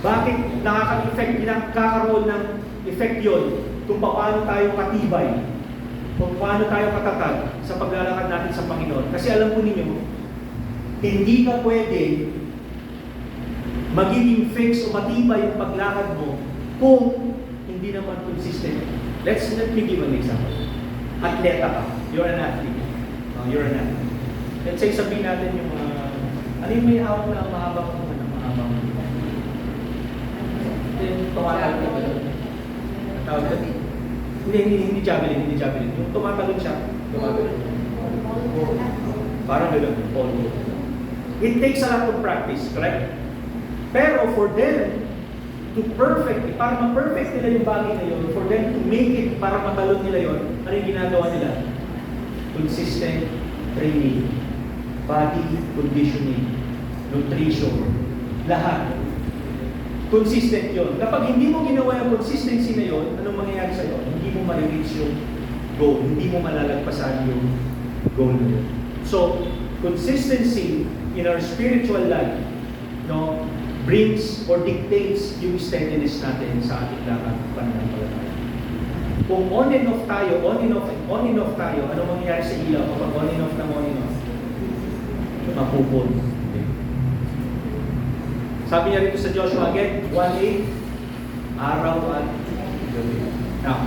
Bakit nakaka-effect, nakakaroon ng effect yun kung paano tayo katibay, kung paano tayo katatag sa paglalakad natin sa Panginoon. Kasi alam po ninyo, hindi ka pwede magiging fix o matibay yung paglakad mo kung hindi naman consistent. Let me give an example. Atleta ka. You're an athlete. You're an athlete. Let's say sabihin natin yung ano yung may hawak na mahabang tumatalon ka ba doon? Tawag doon? Hindi javelin. Yung tumatalon siya, tumatalon. Parang gano'n, polo. It takes a lot of practice, correct? Pero for them to perfect, para ma-perfect nila yung bagay na yun, for them to make it, para matalon nila yun, ano yung ginagawa nila? Consistent training, body conditioning, nutrition, lahat. Consistent yun. Kapag hindi mo ginawa yung consistency na yun, anong mangyayari sa'yo? Hindi mo ma-reach yung goal. Hindi mo malalagpasan yung goal na yun. So, consistency in our spiritual life, no, brings or dictates yung steadiness natin sa ating lakad pananampalataya. Kung on and off tayo, anong mangyayari sa ilaw? Kapag on and off, mapupod. Sabi niya rito sa Joshua again, 1:8, araw at gabi. Now,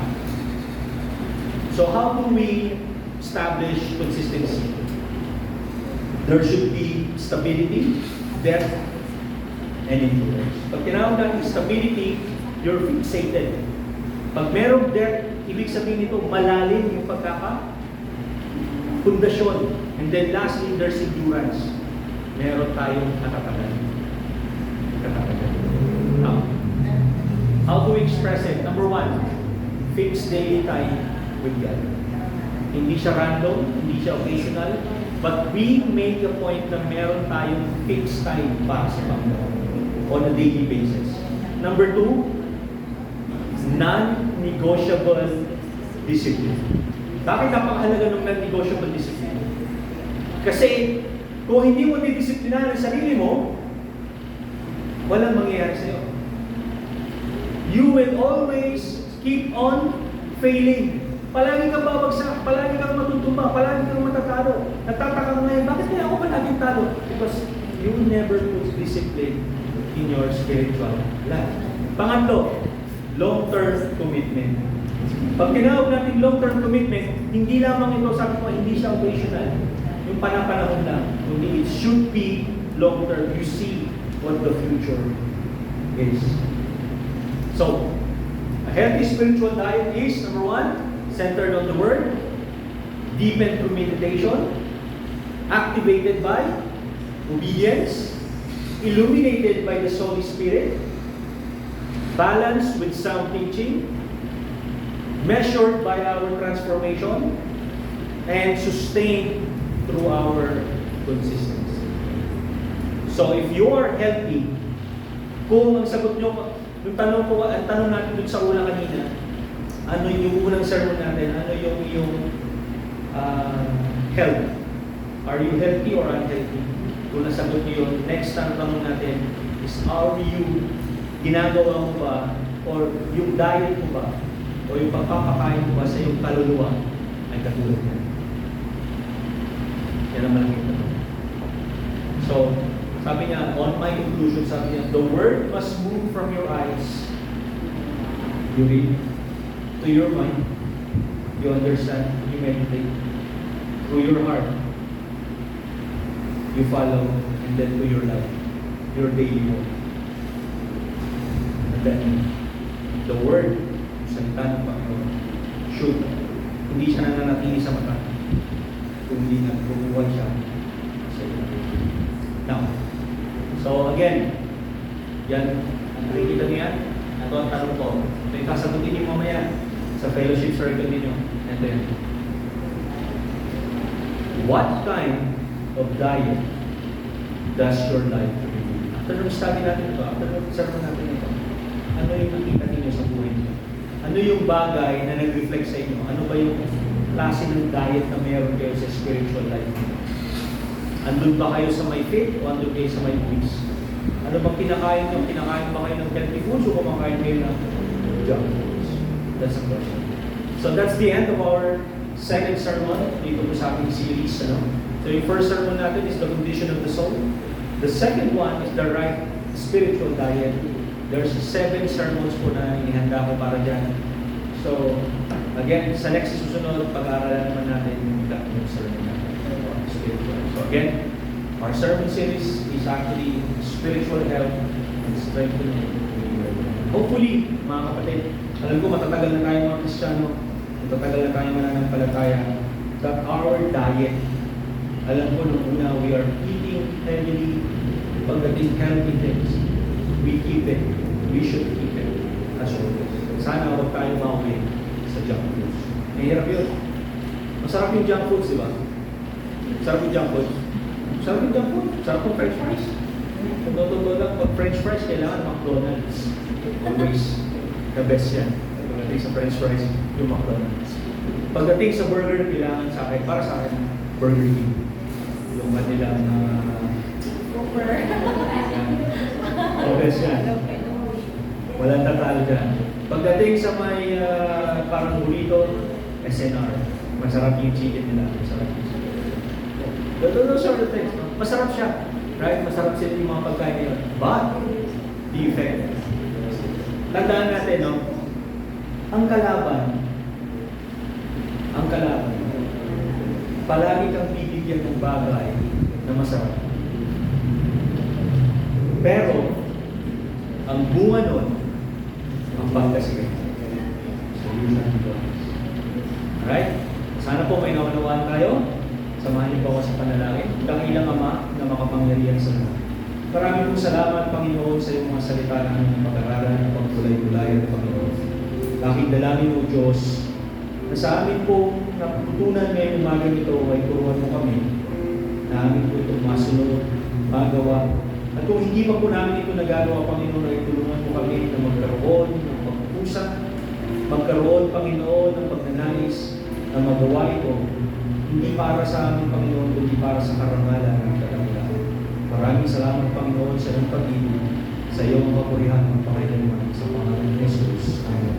so how do we establish consistency? There should be stability, depth, and influence. Pag tinawag natin stability, you're fixated. Pag merong depth, ibig sabihin nito, malalim yung pundasyon. And then lastly, there's endurance. Meron tayong katatagan. Now, how do we express it? Number one, fixed daily time with God. Hindi siya random, hindi siya occasional, but we make a point na meron tayong fixed time para sa Panginoon on a daily basis. Number two, non-negotiable discipline. Bakit napakahalaga ng non-negotiable discipline? Kasi kung hindi mo didisiplinan ang sarili mo, walang mangyayari sa'yo. You will always keep on failing. Palagi kang babagsak, palagi kang matutumba, palagi kang matatalo. Nagtataka ka ngayon, bakit kaya ako palaging talo? Because you never put discipline in your spiritual life. Pangatlo, long-term commitment. Pag tinawag natin long-term commitment, hindi lamang ito, sabi ko, hindi siya occasional. Yung panapanahon lang. Kundi it should be long-term. You see what the future is. So, a healthy spiritual diet is, number one, centered on the Word, deepened through meditation, activated by obedience, illuminated by the Holy Spirit, balanced with sound teaching, measured by our transformation, and sustained through our consistency. So if you are healthy, kung ang sagot nyo, ang tanong natin dun sa una kanina, ano yung unang sermon natin, ano yung health? Are you healthy or unhealthy? Kung nasagot niyo yun, next tanong natin is, are you, ginagawa mo ba, or yung diet mo ba, o yung pagpapakain mo ba sa iyong kaluluwa ay katulad niya? Yan ang malaking tanong. So, sabi niya, on my conclusion, sabi niya, the word must move from your eyes, you read, to your mind, you understand, you meditate, through your heart, you follow, and then to your life, your daily walk. And then, the word, salita ng Panginoon, should, hindi siya nananatili sa mata, kundi nagbubuhay siya sa iyo. Now, so again, yan, nakikita niyo yan? Ito ang tanong ko. Ito yung kasagutin niyo mamaya sa fellowship circle ninyo. Ito yan. What kind of diet does your life reveal? After nung study natin ito, after nung sermon natin ito, ano yung nakita ninyo sa buhay niyo? Ano yung bagay na nag-reflect sa inyo? Ano ba yung klase ng diet na mayroon kayo sa spiritual life? Andun ba kayo sa may faith o andun kayo sa may peace? Ano bang kinakain nyo? Kinakain ba kayo ng healthy foods o kumakain kayo ng junk foods? That's the question. So that's the end of our second sermon dito po sa ating series. Ano? So yung first sermon natin is the condition of the soul. The second one is the right spiritual diet. There's 7 sermons po na inihanda ko para dyan. So, again, sa next susunod, pag-aaralan naman natin yung tatlong sermon natin. Spiritual. So again, our sermon series is actually spiritual health and strengthening. Hopefully, mga kapatid, alam ko matatagal na tayo mga Kristiyano, matatagal na tayo mananampalataya, that our diet, alam ko nung una, we are eating heavily, pagdating healthy things. We keep it. We should keep it as always. Sana huwag tayo mauwi sa junk foods. Mahirap yun. Masarap yung junk foods, di ba? Masarap yung junk foods. Masarap yung junk food. Masarap yung french fries. Kung totoo lang, pag french fries, kailangan McDonald's. Always the best yan. Pagdating sa french fries, yung McDonald's. Pagdating sa burger, kailangan sa akin, para sa akin, Burger King. Yung kanilang best yan. Walang tatalo dyan. Pagdating sa may parang burrito, SNR. Masarap yung chicken nila. Masarap yung chicken. Those are the things. Masarap siya. Right? Masarap sila yung mga pagkain nila. But, the effect. Tandaan natin, no? Ang kalaban, palagi kang bibigyan ng bagay na masarap. Pero, ang bunga nun, ang pagkasigat. Alright? Sana po may naunawaan tayo. Samahan niyo po ako sa panalangin. Dakilang Ama na makapangyarihan sa lahat. Maraming pong salamat, Panginoon, sa iyong mga salita na aming pag-aralan ng pagtulay-tulayan, Panginoon. Aking dalangin o Diyos, na sa amin po natutunan ngayong umaga nito ay turuan mo kami na amin po itong masunod, magawa. At kung hindi pa po namin ito nagagawa, Panginoon, ay tulungan mo kami na magkaroon ng pagpupusa, magkaroon, Panginoon, ng pagnanais na magawa ito, hindi para sa amin, Panginoon, kundi para sa karangalan ng kadakilaan. Maraming salamat, Panginoon, sa iyong pag-ibig, sa iyong kapurihan ng Panginoon, sa pangalan ni Jesus. Amen.